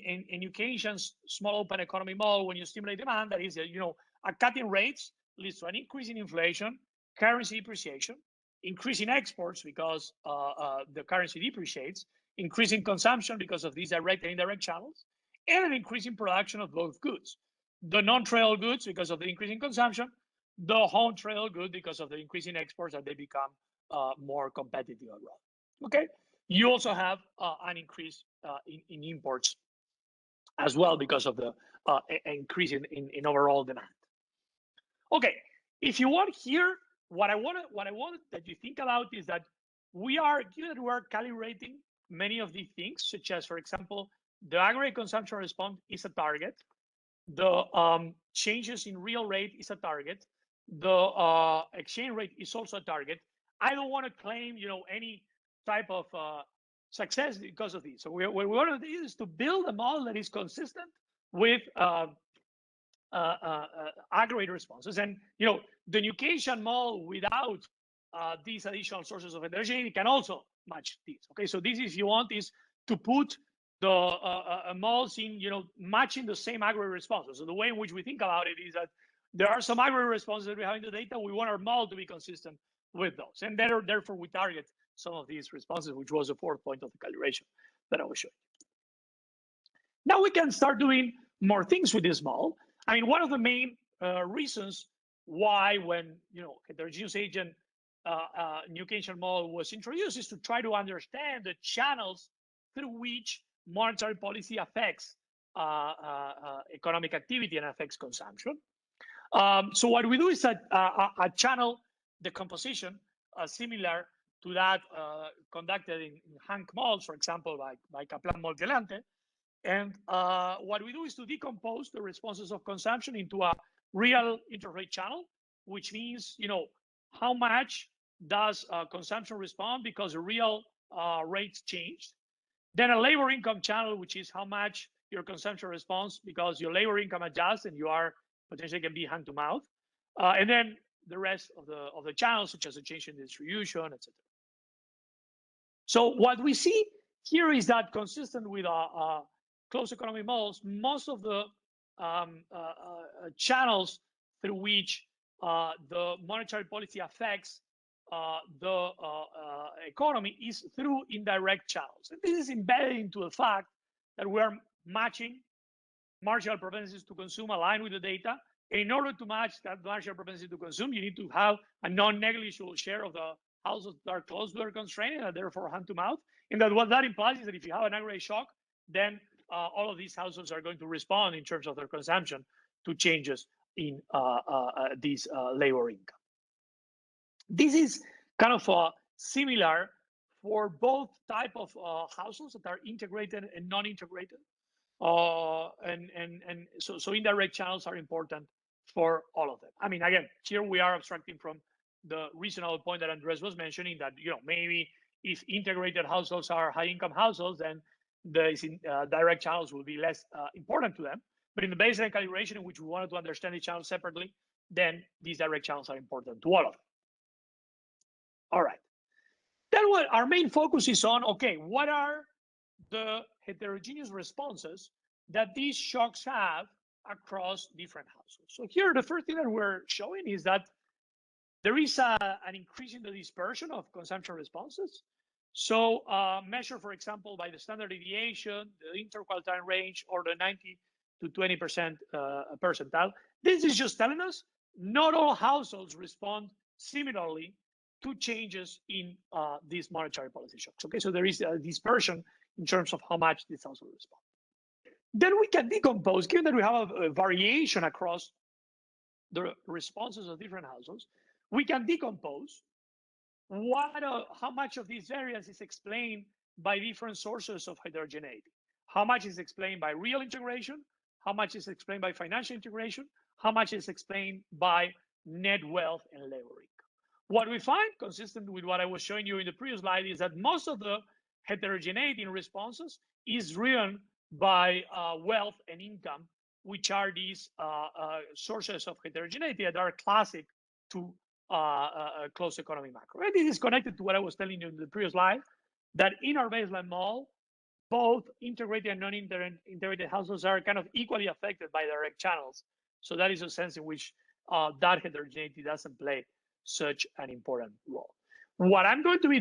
Keynesian's small open economy model when you stimulate demand. That is, a cut in rates leads to an increase in inflation, currency depreciation, increase in exports because the currency depreciates, increase in consumption because of these direct and indirect channels, and an increase in production of both goods. The non-trail goods because of the increase in consumption, the home trail good because of the increase in exports, that they become more competitive abroad. Okay, you also have an increase in imports as well because of the increase in overall demand. Okay, if you want here, what I want that you think about is that we are calibrating many of these things, such as, for example, the aggregate consumption response is a target. The changes in real rate is a target. The exchange rate is also a target. I don't want to claim, any type of success because of these. So what we want to do is to build a model that is consistent with aggregate responses. And the new Keynesian model without these additional sources of heterogeneity can also match these. Okay, so this, if you want, is to put the models in, matching the same aggregate responses. So the way in which we think about it is that there are some aggregate responses that we have in the data. We want our model to be consistent with those, and therefore we target some of these responses, which was the fourth point of the calibration that I was showing. Now we can start doing more things with this model. I mean, one of the main reasons why, when heterogeneous agent new Keynesian model was introduced, is to try to understand the channels through which monetary policy affects economic activity and affects consumption. So what we do is a channel decomposition similar to that conducted in Hank models, for example, by Kaplan Molkelante. And what we do is to decompose the responses of consumption into a real interest rate channel, which means, how much does consumption respond because the real rates changed. Then a labor income channel, which is how much your consumption responds because your labor income adjusts and you are potentially can be hand to mouth. And then the rest of the channels, such as a change in distribution, etc. So what we see here is that, consistent with closed economy models, most of the channels through which the monetary policy affects the economy is through indirect channels. And this is embedded into the fact that we are matching marginal propensities to consume aligned with the data. And in order to match that marginal propensity to consume, you need to have a non-negligible share of the households that are close to their constraint and therefore hand to mouth. And that what that implies is that if you have an aggregate shock, then all of these households are going to respond in terms of their consumption to changes in this labor income. This is kind of similar for both type of households that are integrated and non-integrated. And so indirect channels are important for all of them. I mean, again, here we are abstracting from the reasonable point that Andres was mentioning, that maybe if integrated households are high-income households, then the direct channels will be less important to them. But in the baseline calibration, in which we wanted to understand each channel separately, then these direct channels are important to all of them. All right. Then what our main focus is on, okay, what are the heterogeneous responses that these shocks have across different households? So here, the first thing that we're showing is that there is an increase in the dispersion of consumption responses. So measured, for example, by the standard deviation, the interquartile range, or the 90 to 20% percentile. This is just telling us not all households respond similarly to changes in these monetary policy shocks. Okay, so there is a dispersion in terms of how much these households respond. Then we can decompose, given that we have a variation across the responses of different households, we can decompose how much of this variance is explained by different sources of heterogeneity. How much is explained by real integration? How much is explained by financial integration? How much is explained by net wealth and labor income? What we find, consistent with what I was showing you in the previous slide, is that most of the heterogeneity in responses is driven by wealth and income, which are these sources of heterogeneity that are classic to a closed economy macro. Right? This is connected to what I was telling you in the previous slide, that in our baseline model, both integrated and non-integrated households are kind of equally affected by direct channels. So that is a sense in which that heterogeneity doesn't play such an important role. What I'm going to be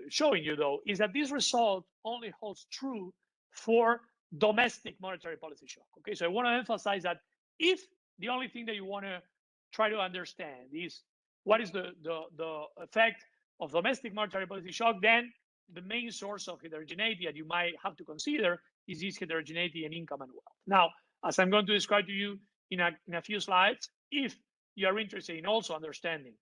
showing you, though, is that this result only holds true for domestic monetary policy shock. Okay, so I want to emphasize that if the only thing that you want to try to understand is what is the effect of domestic monetary policy shock, then the main source of heterogeneity that you might have to consider is this heterogeneity in income and wealth. Now, as I'm going to describe to you in a few slides, if you are interested in also understanding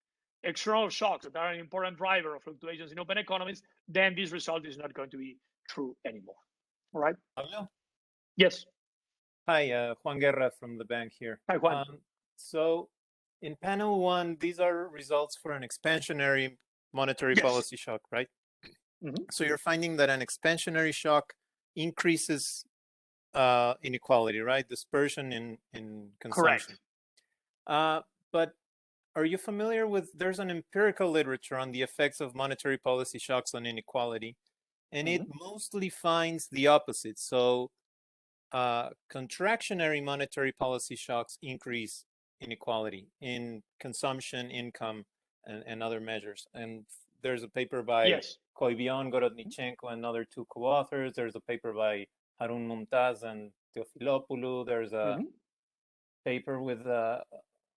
external shocks that are an important driver of fluctuations in open economies, then this result is not going to be true anymore. All right? Pablo? Yes. Hi, Juan Guerra from the bank here. Hi, Juan. So in panel 1, these are results for an expansionary monetary policy shock, right? Mm-hmm. So you're finding that an expansionary shock increases inequality, right? Dispersion in consumption. Correct. But are you familiar with, there's an empirical literature on the effects of monetary policy shocks on inequality, and it mostly finds the opposite. So contractionary monetary policy shocks increase inequality in consumption, income, and other measures. And there's a paper by Koivion, Gorodnichenko, and other 2 co-authors. There's a paper by Harun Mumtaz and Teofilopoulou. There's a paper with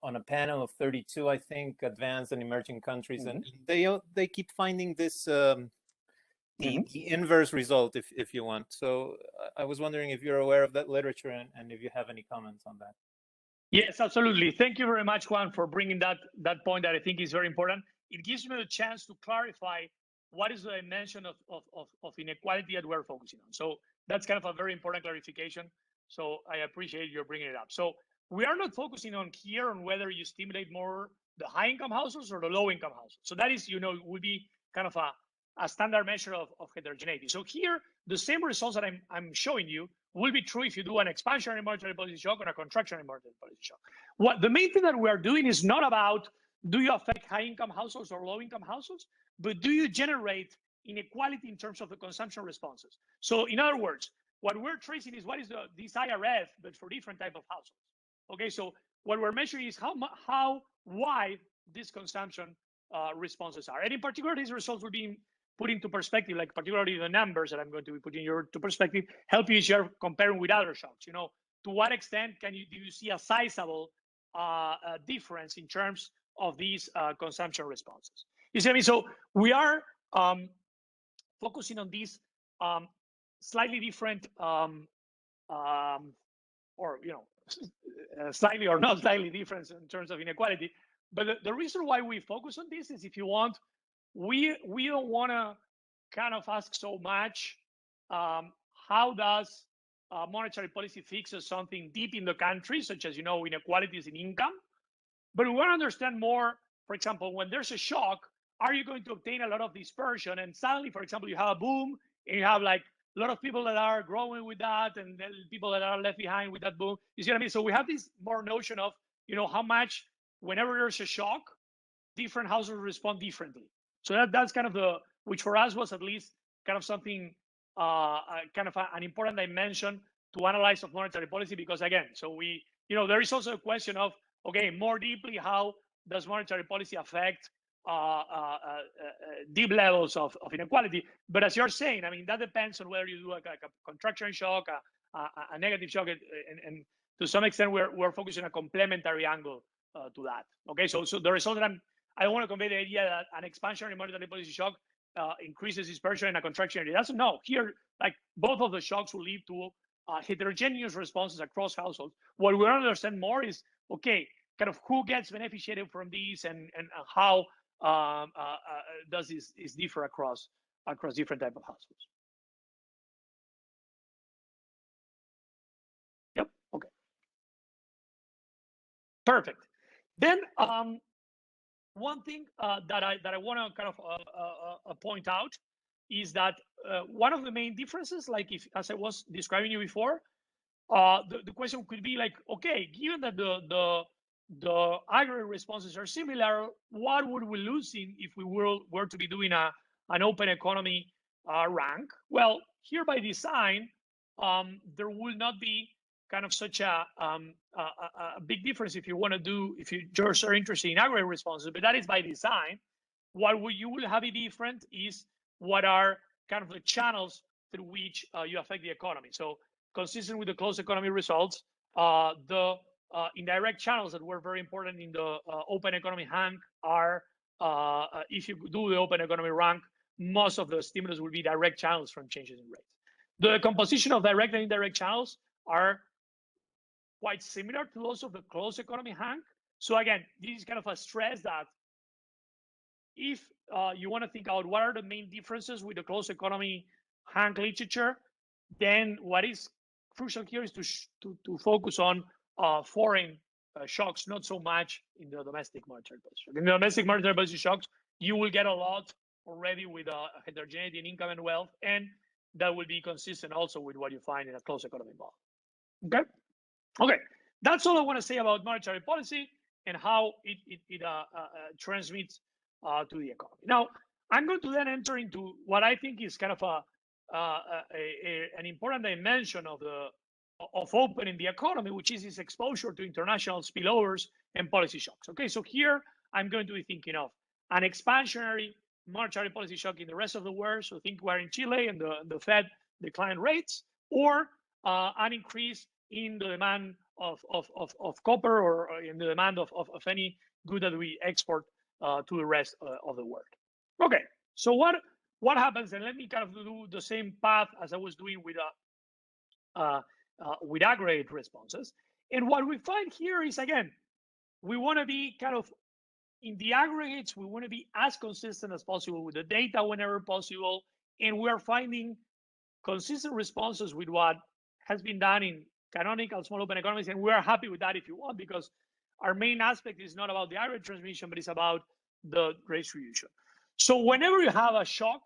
on a panel of 32, I think, advanced and emerging countries, and they keep finding this the inverse result, if you want. So I was wondering if you're aware of that literature and if you have any comments on that. Yes, absolutely. Thank you very much, Juan, for bringing that point that I think is very important. It gives me the chance to clarify what is the dimension of inequality that we're focusing on. So that's kind of a very important clarification. So I appreciate you bringing it up. So we are not focusing on here on whether you stimulate more the high income households or the low income households. So that is, would be kind of a standard measure of heterogeneity. So here, the same results that I'm showing you will be true if you do an expansionary monetary policy shock or a contractionary monetary policy shock. What the main thing that we are doing is not about do you affect high income households or low income households, but do you generate inequality in terms of the consumption responses? So in other words, what we're tracing is what is this IRF, but for different type of households. Okay, so what we're measuring is how wide these consumption responses are. And in particular, these results will be put into perspective, like particularly the numbers that I'm going to be putting into perspective, help you share comparing with other shocks. To what extent do you see a sizable difference in terms of these consumption responses? You see what I mean? So we are focusing on these slightly different, slightly or not slightly different in terms of inequality. But the reason why we focus on this is, if you want, we don't want to kind of ask so much how does monetary policy fixes something deep in the country, such as inequalities in income, but we want to understand more. For example, when there's a shock, are you going to obtain a lot of dispersion? And suddenly, for example, you have a boom and you have like a lot of people that are growing with that and then people that are left behind with that boom. You see what I mean? So we have this more notion of, how much whenever there's a shock, different households respond differently. So that's kind of which for us was at least kind of something, kind of an important dimension to analyze of monetary policy, because again, so there is also a question of, okay, more deeply, how does monetary policy affect deep levels of inequality? But as you're saying, I mean, that depends on whether you do like a contractionary shock, a negative shock, and to some extent we're focusing on a complementary angle to that. Okay, so the result that I don't want to convey the idea that an expansionary monetary policy shock increases dispersion in a contractionary. That's no. Here, like both of the shocks will lead to heterogeneous responses across households. What we want to understand more is, okay, kind of who gets beneficiated from these, and how does this differ across different type of households. Yep. Okay. Perfect. Then one thing that I want to kind of point out is that one of the main differences, like as I was describing you before, the question could be like, okay, given that the aggregate responses are similar, what would we lose if we were to be doing an open economy rank? Well, here by design, there will not be kind of such a big difference if you just are interested in aggregate responses, but that is by design. What you will have it different is what are kind of the channels through which you affect the economy. So consistent with the closed economy results, the indirect channels that were very important in the open economy rank are, if you do the open economy rank, most of the stimulus will be direct channels from changes in rates. The composition of direct and indirect channels are quite similar to those of the closed economy rank. So again, this is kind of a stress that if you want to think about what are the main differences with the closed economy rank literature, then what is crucial here is to focus on foreign shocks, not so much in the domestic monetary policy. In the domestic monetary policy shocks, you will get a lot already with heterogeneity in income and wealth, and that will be consistent also with what you find in a closed economy model. Okay, that's all I want to say about monetary policy and how it transmits to the economy. Now, I'm going to then enter into what I think is kind of an important dimension of opening the economy, which is its exposure to international spillovers and policy shocks. Okay, so here I'm going to be thinking of an expansionary monetary policy shock in the rest of the world. So think we're in Chile and the Fed declined rates, or an increase in the demand of copper, or in the demand of any good that we export to the rest of the world. Okay, so what happens, and let me kind of do the same path as I was doing with aggregate responses. And what we find here is, again, we want to be kind of in the aggregates, we want to be as consistent as possible with the data whenever possible, and we are finding consistent responses with what has been done in canonical small open economies, and we are happy with that if you want, because our main aspect is not about the aggregate transmission, but it's about the redistribution. So whenever you have a shock,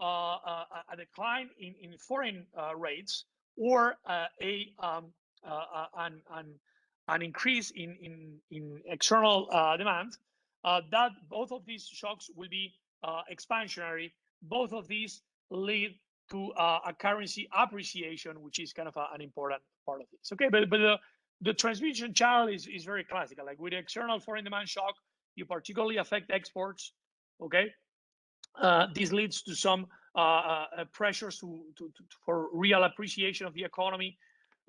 a decline in foreign rates, or an increase in external demand, that both of these shocks will be expansionary. Both of these lead to a currency appreciation, which is kind of an important part of this. Okay, but the transmission channel is very classical. Like with external foreign demand shock, you particularly affect exports. Okay, this leads to some pressures for real appreciation of the economy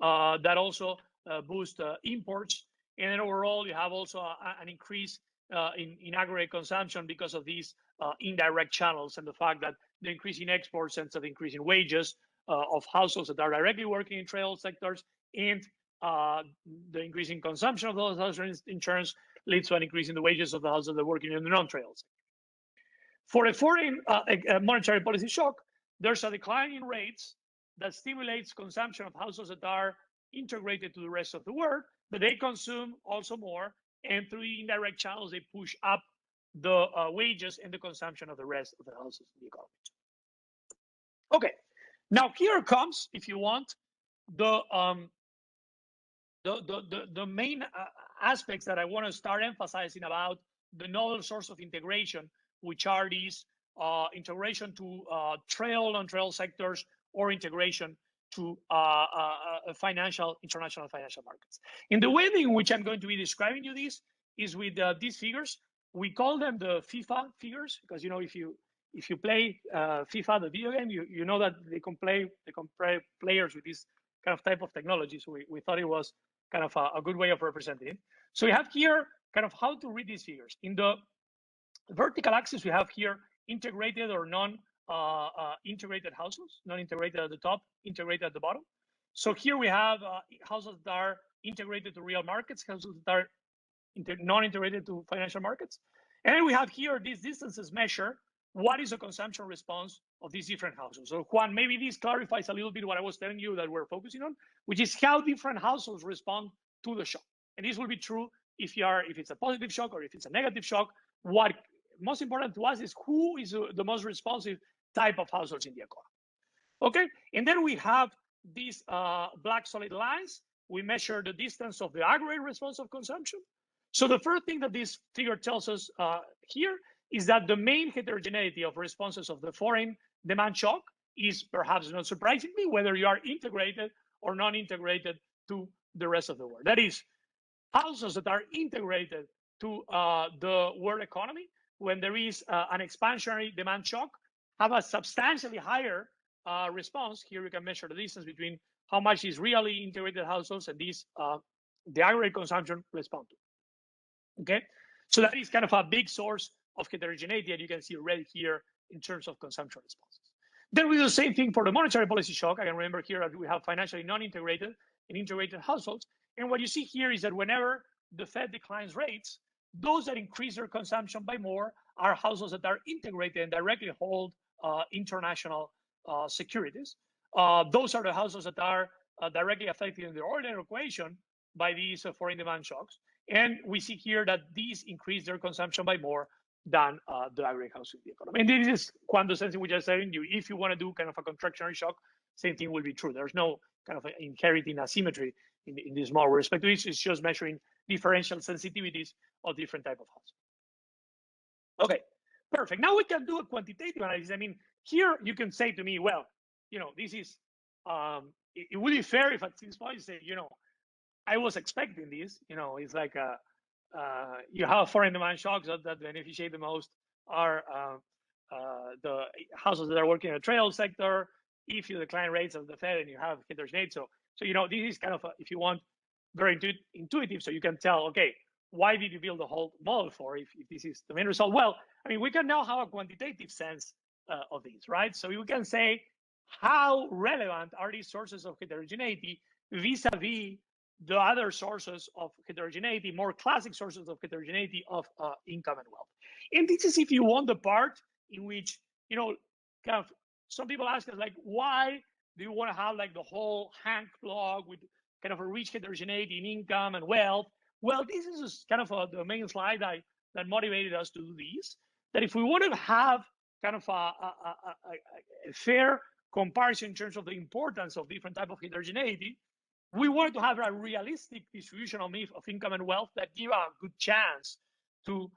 that also boost imports. And then overall, you have also an increase in aggregate consumption because of these indirect channels, and the fact that the increase in exports ends up increasing wages of households that are directly working in trade sectors, and the increase in consumption of those households in turn leads to an increase in the wages of the households that are working in the non-trade sector. For a foreign monetary policy shock, there's a decline in rates that stimulates consumption of households that are integrated to the rest of the world, but they consume also more, and through indirect channels, they push up the wages and the consumption of the rest of the households in the economy. Okay, now here comes, if you want, the main aspects that I want to start emphasizing about the nodal source of integration, which are these integration to trail-on-trail sectors or integration to international financial markets. And the way in which I'm going to be describing you this is with these figures. We call them the FIFA figures because, you know, if you play FIFA, the video game, you know that they can play players with this kind of type of technology. So we thought it was kind of a good way of representing it. So we have here kind of how to read these figures. In the vertical axis, we have here integrated or non-integrated households, non-integrated at the top, integrated at the bottom. So here we have households that are integrated to real markets, households that are non-integrated to financial markets. And then we have here these distances measure what is the consumption response of these different households. So Juan, maybe this clarifies a little bit what I was telling you that we're focusing on, which is how different households respond to the shock. And this will be true if it's a positive shock or if it's a negative shock. What most important to us is who is the most responsive type of households in the economy. Okay, and then we have these black solid lines. We measure the distance of the aggregate response of consumption. So the first thing that this figure tells us here is that the main heterogeneity of responses of the foreign demand shock is, perhaps not surprisingly, whether you are integrated or non-integrated to the rest of the world. That is, households that are integrated to the world economy, when there is an expansionary demand shock, have a substantially higher response. Here we can measure the distance between how much is really integrated households and these the aggregate consumption respond to. Okay, so that is kind of a big source of heterogeneity, and you can see already here in terms of consumption responses. Then we do the same thing for the monetary policy shock. I can remember here that we have financially non-integrated and integrated households. And what you see here is that whenever the Fed declines rates, those that increase their consumption by more are households that are integrated and directly hold international securities. Those are the households that are directly affected in the ordinary equation by these foreign demand shocks. And we see here that these increase their consumption by more than the aggregate house in the economy. And this is quantum sense in which I said, if you want to do kind of a contractionary shock, same thing will be true. There's no kind of inheriting asymmetry in this model with respect to this. It's just measuring differential sensitivities of different type of houses. Okay, perfect. Now we can do a quantitative analysis. I mean, here you can say to me, well, this is, it would be fair if at this point you say, I was expecting this, it's like you have foreign demand shocks that beneficiate the most are the households that are working in the trail sector. If you decline rates of the Fed and you have heterogeneity, so this is kind of if you want very intuitive, so you can tell, okay, why did you build the whole model for if this is the main result? Well, I mean, we can now have a quantitative sense of these, right? So we can say how relevant are these sources of heterogeneity vis-a-vis the other sources of heterogeneity, more classic sources of heterogeneity of income and wealth. And this is, if you want, the part in which, kind of some people ask us, like, why do you want to have like the whole Hank blog with kind of a rich heterogeneity in income and wealth? Well, this is just kind of the main slide that motivated us to do this, that if we want to have kind of a fair comparison in terms of the importance of different type of heterogeneity, we wanted to have a realistic distribution of income and wealth that give a good chance to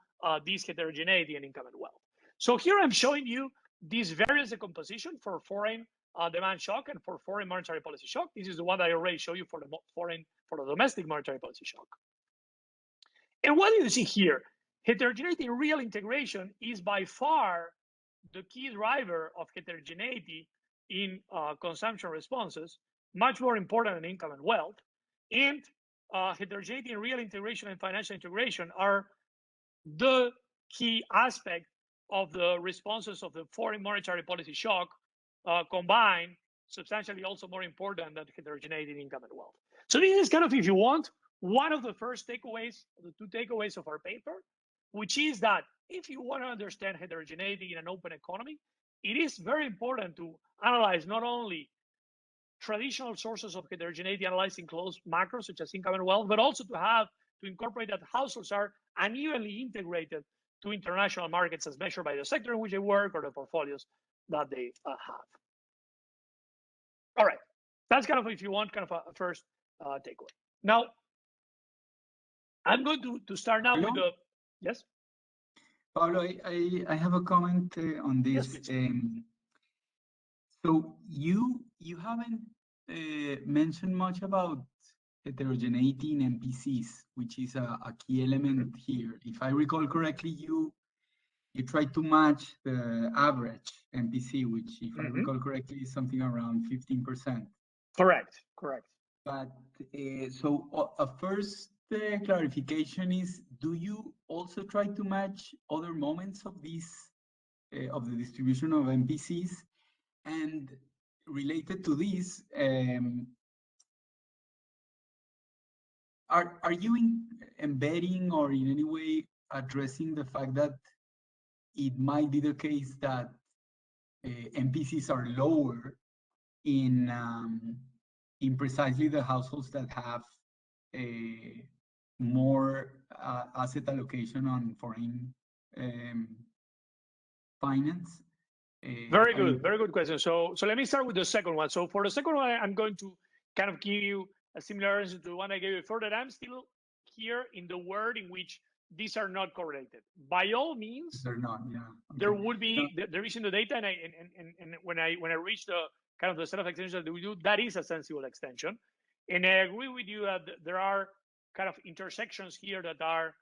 this heterogeneity in income and wealth. So here I'm showing you this variance decomposition for foreign demand shock and for foreign monetary policy shock. This is the one that I already showed you for the domestic monetary policy shock. And what do you see here? Heterogeneity in real integration is by far the key driver of heterogeneity in consumption responses, much more important than income and wealth. And heterogeneity in real integration and financial integration are the key aspect of the responses of the foreign monetary policy shock, combined, substantially also more important than heterogeneity in income and wealth. So this is kind of, if you want, one of the first takeaways, the two takeaways of our paper, which is that if you want to understand heterogeneity in an open economy, it is very important to analyze not only traditional sources of heterogeneity analyzing closed macros such as income and wealth, but also to incorporate that households are unevenly integrated to international markets as measured by the sector in which they work or the portfolios that they have. All right, that's kind of, if you want, kind of a first takeaway. Now, I'm going to start now with the, yes? Pablo, I have a comment on this. Yes, so you haven't mentioned much about heterogeneity in MPCs, which is a key element here. If I recall correctly, you tried to match the average MPC, which, if I recall correctly, is something around 15%. Correct. But so a first clarification is: do you also try to match other moments of this of the distribution of MPCs? And related to this, are you embedding or in any way addressing the fact that it might be the case that MPCs are lower in precisely the households that have more asset allocation on foreign finance? Very good question. So let me start with the second one. So for the second one, I'm going to kind of give you a similar answer to the one I gave before, that I'm still here in the word in which these are not correlated. By all means, they're not. Yeah. Okay. There would be there is in the data, and when I reach the kind of the set of extensions that we do, that is a sensible extension. And I agree with you that there are kind of intersections here that are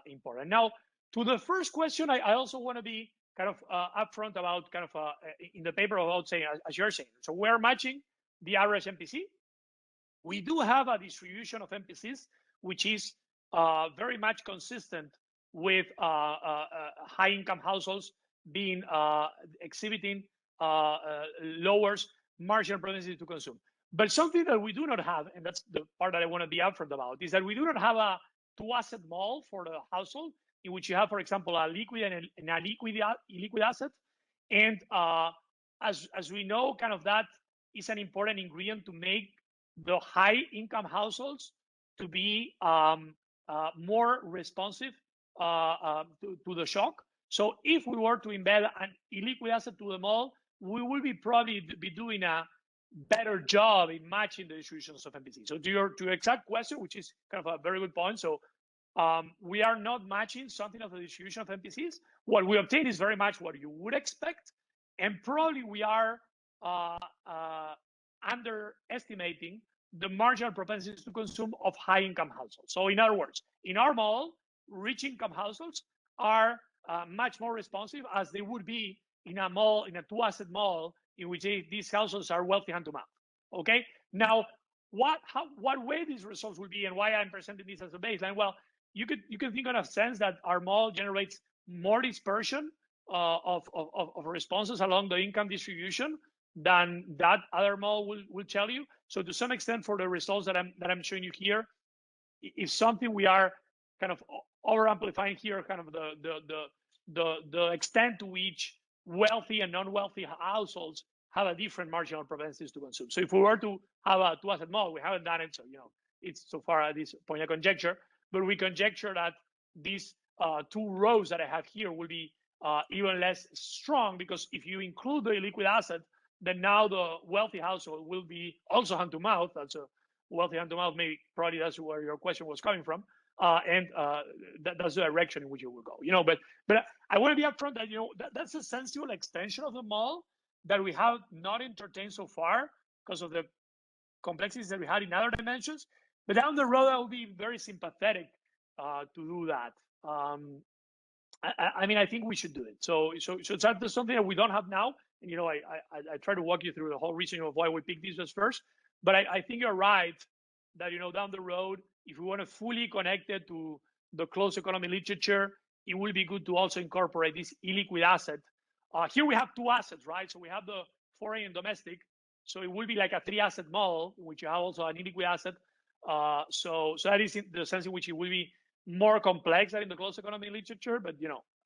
important. Now, to the first question, I also want to be kind of upfront about kind of in the paper about saying, as you're saying. So we're matching the average MPC. We do have a distribution of MPCs, which is very much consistent with high-income households being exhibiting lowers marginal propensity to consume. But something that we do not have, and that's the part that I want to be upfront about, is that we do not have a two-asset model for the household in which you have, for example, a liquid and a illiquid asset. And as we know, kind of that is an important ingredient to make the high-income households to be more responsive to the shock. So if we were to embed an illiquid asset to the model, we will probably be doing a better job in matching the distributions of MPC. So to your exact question, which is kind of a very good point. So we are not matching something of the distribution of MPCs. What we obtain is very much what you would expect, and probably we are underestimating the marginal propensities to consume of high-income households. So in other words, in our model, rich income households are much more responsive, as they would be in a model, in a two-asset model, in which these households are wealthy hand to mouth. Okay. Now, what way these results will be, and why I'm presenting this as a baseline? Well, you could think in a sense that our model generates more dispersion of responses along the income distribution than that other model will tell you. So to some extent, for the results that I'm showing you here, is something we are kind of over amplifying here, kind of the extent to which wealthy and non-wealthy households have a different marginal propensities to consume. So if we were to have a two-asset model, we haven't done it, so it's so far at this point a conjecture, but we conjecture that these two rows that I have here will be even less strong, because if you include the illiquid asset, then now the wealthy household will be also hand to mouth. That's a wealthy hand to mouth. Maybe probably that's where your question was coming from, and that's the direction in which you will go. But I want to be upfront that that's a sensible extension of the model that we have not entertained so far because of the complexities that we had in other dimensions. But down the road, I will be very sympathetic to do that. I mean, I think we should do it. So that's something that we don't have now. And I try to walk you through the whole reason of why we picked this as first. But I think you're right that down the road, if we want to fully connect it to the closed economy literature, it will be good to also incorporate this illiquid asset. Here we have two assets, right? So we have the foreign and domestic. So it will be like a three-asset model, in which you have also an illiquid asset. So that is the sense in which it will be more complex than in the closed economy literature. But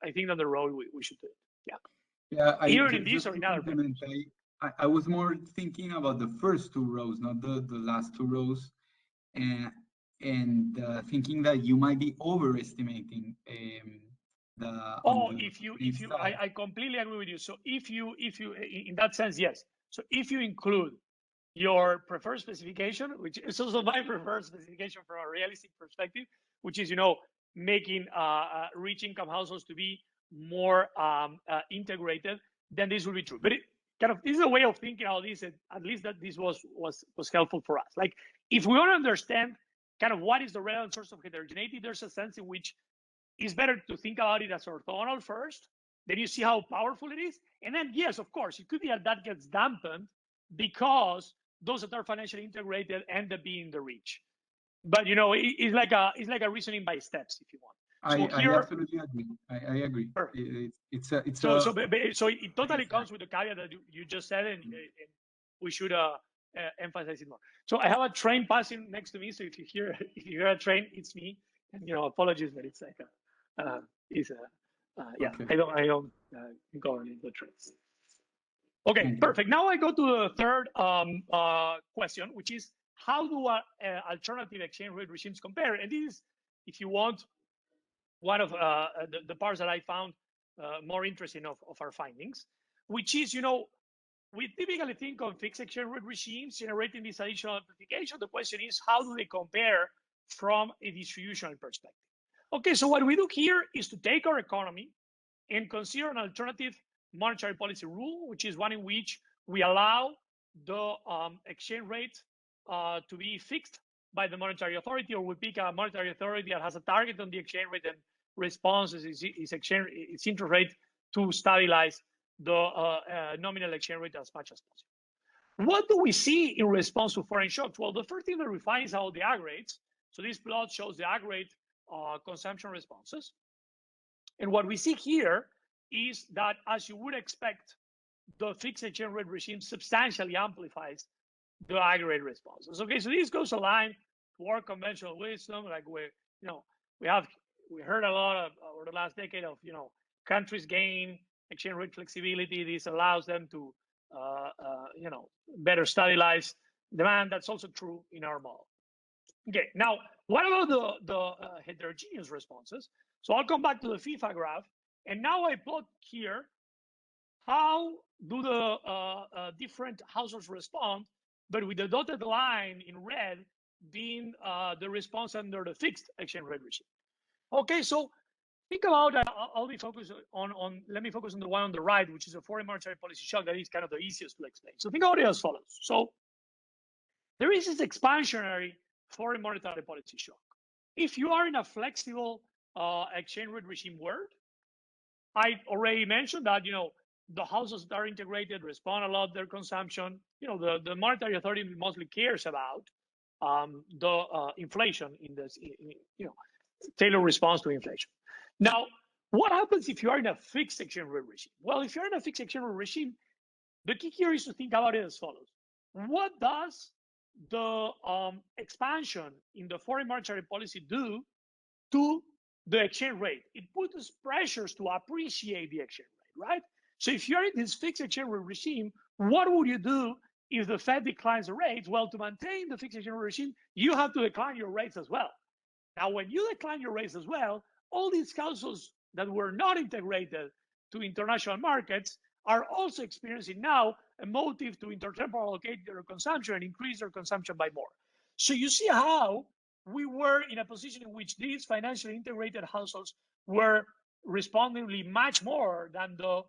I think down the road we should do it. Yeah. Yeah. Either in this or in other. I was more thinking about the first two rows, not the last two rows, and thinking that you might be overestimating I completely agree with you. So if you in that sense, yes. So if you include your preferred specification, which is also my preferred specification from a realistic perspective, which is, making rich income households to be more integrated, then this will be true. But this is a way of thinking about this, and at least that this was helpful for us. Like, if we want to understand kind of what is the relevant source of heterogeneity, there's a sense in which it's better to think about it as orthogonal first, then you see how powerful it is. And then, yes, of course, it could be that gets dampened because those that are financially integrated end up being the rich. But it's like a reasoning by steps, if you want. So I absolutely agree. I agree. So it totally comes with the caveat that you just said, and we should emphasize it more. So I have a train passing next to me. So if you hear a train, it's me. And apologies, but it's like yeah. Okay. I don't go on the trains. Okay, perfect. Now I go to the third question, which is how do alternative exchange rate regimes compare? And this is, if you want, one of the parts that I found more interesting of our findings, which is, we typically think of fixed exchange rate regimes generating this additional amplification. The question is, how do they compare from a distributional perspective? Okay, so what we do here is to take our economy and consider an alternative monetary policy rule, which is one in which we allow the exchange rate to be fixed by the monetary authority, or we pick a monetary authority that has a target on the exchange rate and responses its interest rate to stabilize the nominal exchange rate as much as possible. What do we see in response to foreign shocks? Well, the first thing that we find is how the aggregates. So this plot shows the aggregate consumption responses. And what we see here is that, as you would expect, the fixed exchange rate regime substantially amplifies the aggregate responses. Okay, so this goes aligned to our conventional wisdom. Like we heard a lot over the last decade of countries gain exchange rate flexibility. This allows them to better stabilize demand. That's also true in our model. Okay, now what about the heterogeneous responses? So I'll come back to the FIFA graph, and now I plot here how do the different households respond, but with the dotted line in red being the response under the fixed exchange rate regime. Okay, so think about I'll be focused on let me focus on the one on the right, which is a foreign monetary policy shock. That is kind of the easiest to explain. So think about it as follows. So there is this expansionary foreign monetary policy shock. If you are in a flexible exchange rate regime world, I already mentioned that the households that are integrated respond a lot to their consumption. The monetary authority mostly cares about the inflation in this, tailored response to inflation. Now, what happens if you are in a fixed exchange rate regime? Well, if you're in a fixed exchange rate regime, the key here is to think about it as follows. What does the expansion in the foreign monetary policy do to the exchange rate? It puts pressures to appreciate the exchange rate, right? So if you're in this fixed exchange rate regime, what would you do if the Fed declines the rates? Well, to maintain the fixed exchange rate regime, you have to decline your rates as well. Now, when you decline your rates as well, all these households that were not integrated to international markets are also experiencing now a motive to intertemporal allocate their consumption and increase their consumption by more. So you see how we were in a position in which these financially integrated households were respondingly much more than the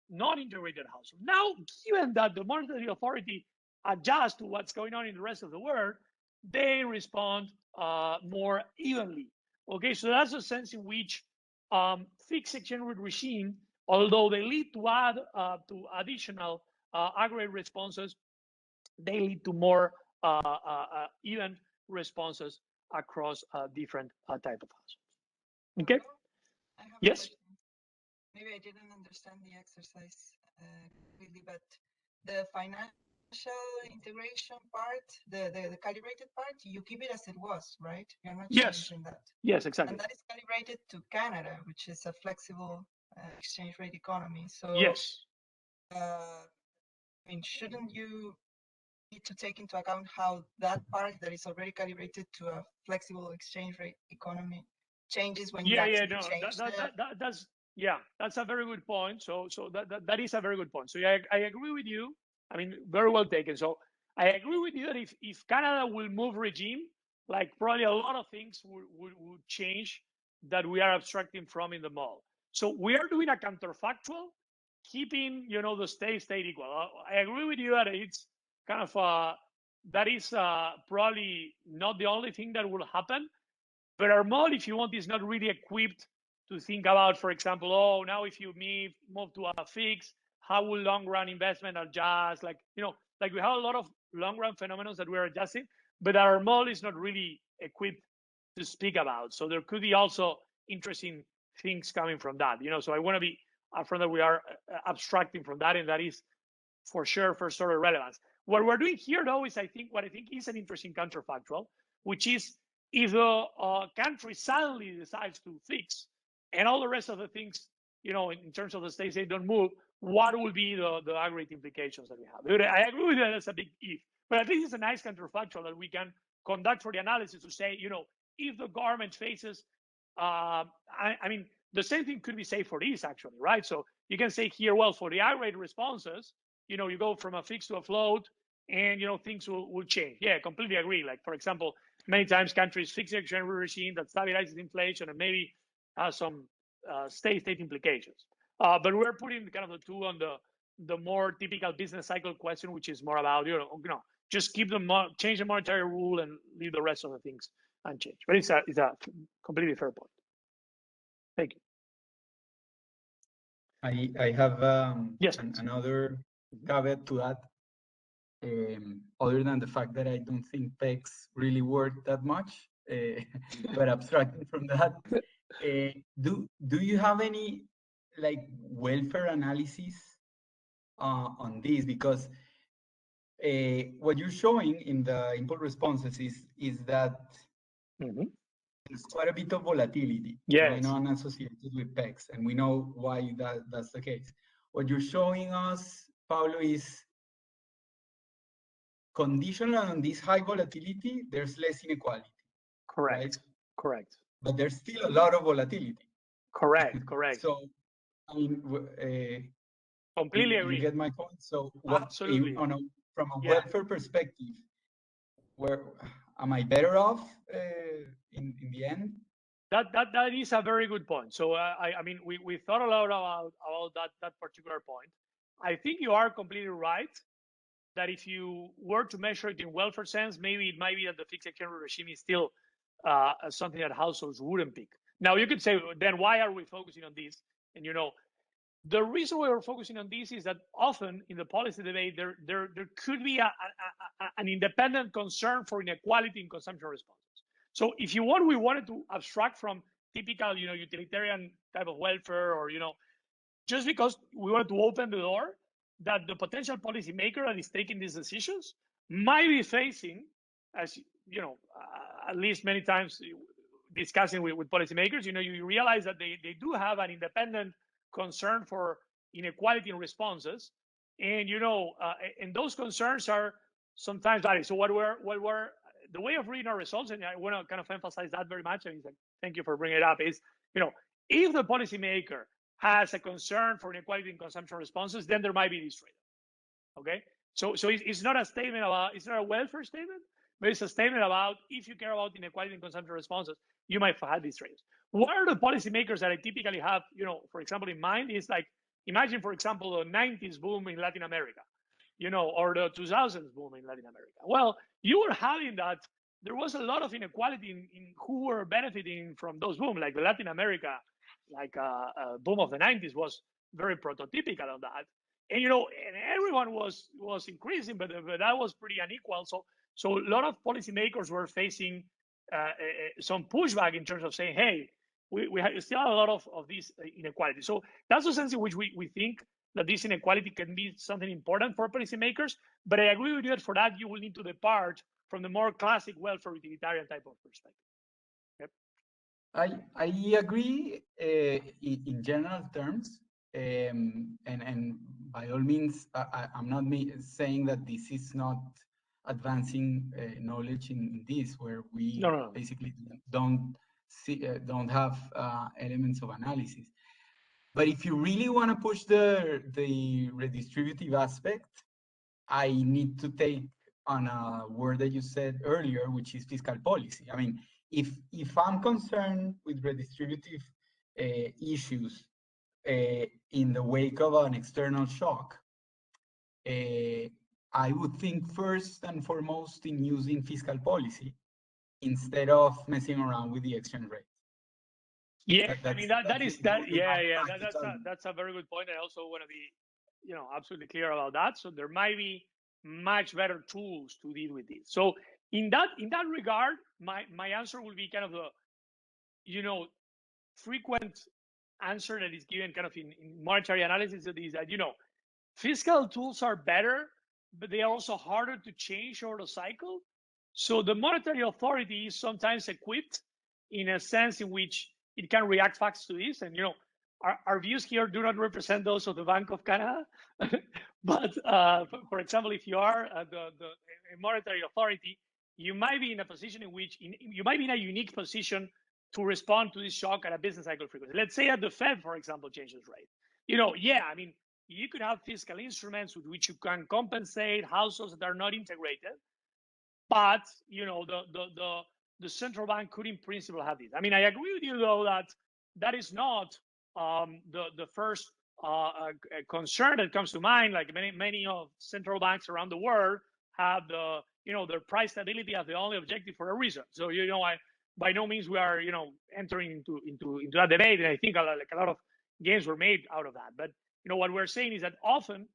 non-integrated household. Now, given that the monetary authority adjusts to what's going on in the rest of the world, they respond more evenly. Okay, so that's a sense in which fixed exchange rate regime, although they lead to additional aggregate responses, they lead to more even responses across different type of households. Okay. Yes. Maybe I didn't understand the exercise completely, but the financial integration part, the calibrated part, you keep it as it was, right? You're not changing that. Yes, exactly. And that is calibrated to Canada, which is a flexible exchange rate economy. So yes. I mean, shouldn't you need to take into account how that part that is already calibrated to a flexible exchange rate economy changes when you actually change that's a very good point. So that is a very good point. So I agree with you. I mean, very well taken. So I agree with you that if Canada will move regime, like probably a lot of things would change that we are abstracting from in the model. So we are doing a counterfactual, keeping, you know, the state equal. I agree with you that it's kind of that is probably not the only thing that will happen, but our model, if you want, is not really equipped to think about, for example, oh, now if you move to a fix, how will long-run investment adjust? Like, you know, like we have a lot of long-run phenomena that we're adjusting, but our model is not really equipped to speak about. So there could be also interesting things coming from that, you know. So I want to be upfront that we are abstracting from that, and that is for sure first order relevance. What we're doing here, though, is what I think is an interesting counterfactual, which is if the country suddenly decides to fix and all the rest of the things, you know, in terms of the states they don't move, what will be the aggregate implications that we have? I agree with that. That's a big if, but at least it's a nice counterfactual that we can conduct for the analysis to say, you know, if the government faces, I mean, the same thing could be said for this actually, right? So you can say here, well, for the aggregate responses, you know, you go from a fixed to a float, and you know things will change. Yeah, completely agree. Like for example, many times countries fix the exchange regime that stabilizes inflation and maybe has some state implications. But we're putting kind of the two on the more typical business cycle question, which is more about you know just change the monetary rule and leave the rest of the things unchanged. But it's a completely fair point. Thank you. I have yes, another caveat to that. Other than the fact that I don't think PECs really work that much, but abstracting from that, do you have any like welfare analysis on this? Because what you're showing in the input responses is that there's quite a bit of volatility going on associated with PECs, and we know why that's the case. What you're showing us, Pablo, is conditional on this high volatility, there's less inequality. Correct. Right? Correct. But there's still a lot of volatility. Correct. Correct. So, I mean, completely agree. You get my point. So, absolutely. From a welfare perspective, where am I better off in the end? That is a very good point. So I mean, we thought a lot about that particular point. I think you are completely right that if you were to measure it in welfare sense, maybe it might be that the fixed exchange regime is still something that households wouldn't pick. Now you could say, then why are we focusing on this? And you know, the reason why we're focusing on this is that often in the policy debate, there could be an independent concern for inequality in consumption responses. So if you want, we wanted to abstract from typical, you know, utilitarian type of welfare, or, you know, just because we wanted to open the door that the potential policymaker that is taking these decisions might be facing, as you know, at least many times discussing with policymakers, you know, you realize that they do have an independent concern for inequality in responses, and you know, and those concerns are sometimes valid. So what we're the way of reading our results, and I want to kind of emphasize that very much, and thank you for bringing it up, is, you know, if the policymaker has a concern for inequality in consumption responses, then there might be this trade-off. Okay, so it's not a statement about, it's not a welfare statement, but it's a statement about if you care about inequality in consumption responses, you might have these trade-offs. What are the policymakers that I typically have, you know, for example, in mind is like, imagine, for example, the 90s boom in Latin America, you know, or the 2000s boom in Latin America. Well, you were having that there was a lot of inequality in who were benefiting from those boom, like the Latin America, like boom of the 90s was very prototypical of that. And you know, and everyone was increasing, but that was pretty unequal. So a lot of policymakers were facing some pushback in terms of saying, hey, we still have a lot of this inequality. So that's the sense in which we think that this inequality can be something important for policymakers. But I agree with you that for that, you will need to depart from the more classic welfare utilitarian type of perspective. Yep. I agree in general terms. And by all means, I'm not saying that this is not advancing knowledge in this, where we basically don't have elements of analysis. But if you really want to push the redistributive aspect, I need to take on a word that you said earlier, which is fiscal policy. I mean, if I'm concerned with redistributive issues in the wake of an external shock, I would think first and foremost in using fiscal policy instead of messing around with the exchange rate. Yeah, I mean that's a very good point. I also want to be, absolutely clear about that. So there might be much better tools to deal with this. So in that regard, my answer will be kind of the, frequent answer that is given kind of in monetary analysis is that, fiscal tools are better, but they are also harder to change over the cycle. So the monetary authority is sometimes equipped in a sense in which it can react fast to this. And, our views here do not represent those of the Bank of Canada. But for example, if you are the monetary authority, you might be in a position in which you might be in a unique position to respond to this shock at a business cycle frequency. Let's say at the Fed, for example, changes rate. I mean, you could have fiscal instruments with which you can compensate households that are not integrated, but the central bank could in principle have this. I mean, I agree with you though that is not the first concern that comes to mind. Like many of central banks around the world have their price stability as the only objective for a reason. So by no means we are entering into that debate, and I think a lot of gains were made out of that. But what we're saying is that often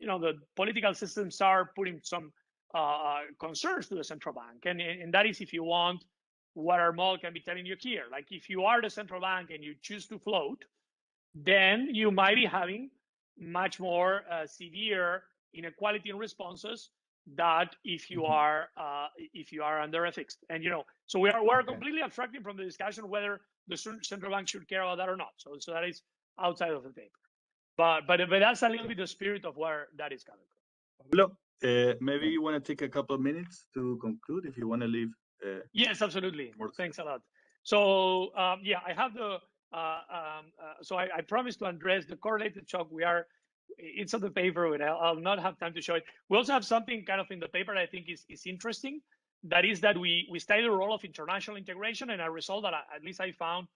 the political systems are putting some concerns to the central bank, and that is, if you want, what our model can be telling you here. Like if you are the central bank and you choose to float, then you might be having much more severe inequality in responses that if you are under a fixed. And so we're completely abstracting from the discussion whether the central bank should care about that or not. So that is outside of the paper. But that's a little bit the spirit of where that is coming from. Pablo, maybe you want to take a couple of minutes to conclude if you want to leave. Yes, absolutely. Thanks a lot. So I have the so I promised to address the correlated shock. It's on the paper, and I'll not have time to show it. We also have something kind of in the paper that I think is interesting. That is that we study the role of international integration, and a result that at least I found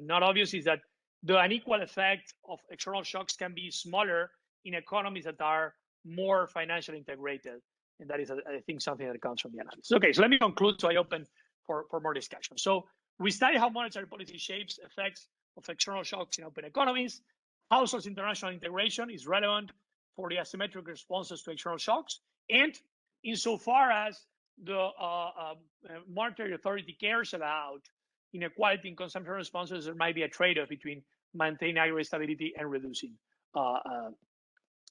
not obvious is that the unequal effect of external shocks can be smaller in economies that are more financially integrated. And that is, I think, something that comes from the analysis. Okay, so let me conclude so I open for more discussion. So we study how monetary policy shapes effects of external shocks in open economies. Households' international integration is relevant for the asymmetric responses to external shocks. And insofar as the monetary authority cares about inequality in consumption responses, there might be a trade-off between maintaining aggregate stability and reducing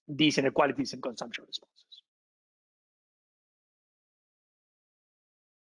these inequalities in consumption responses.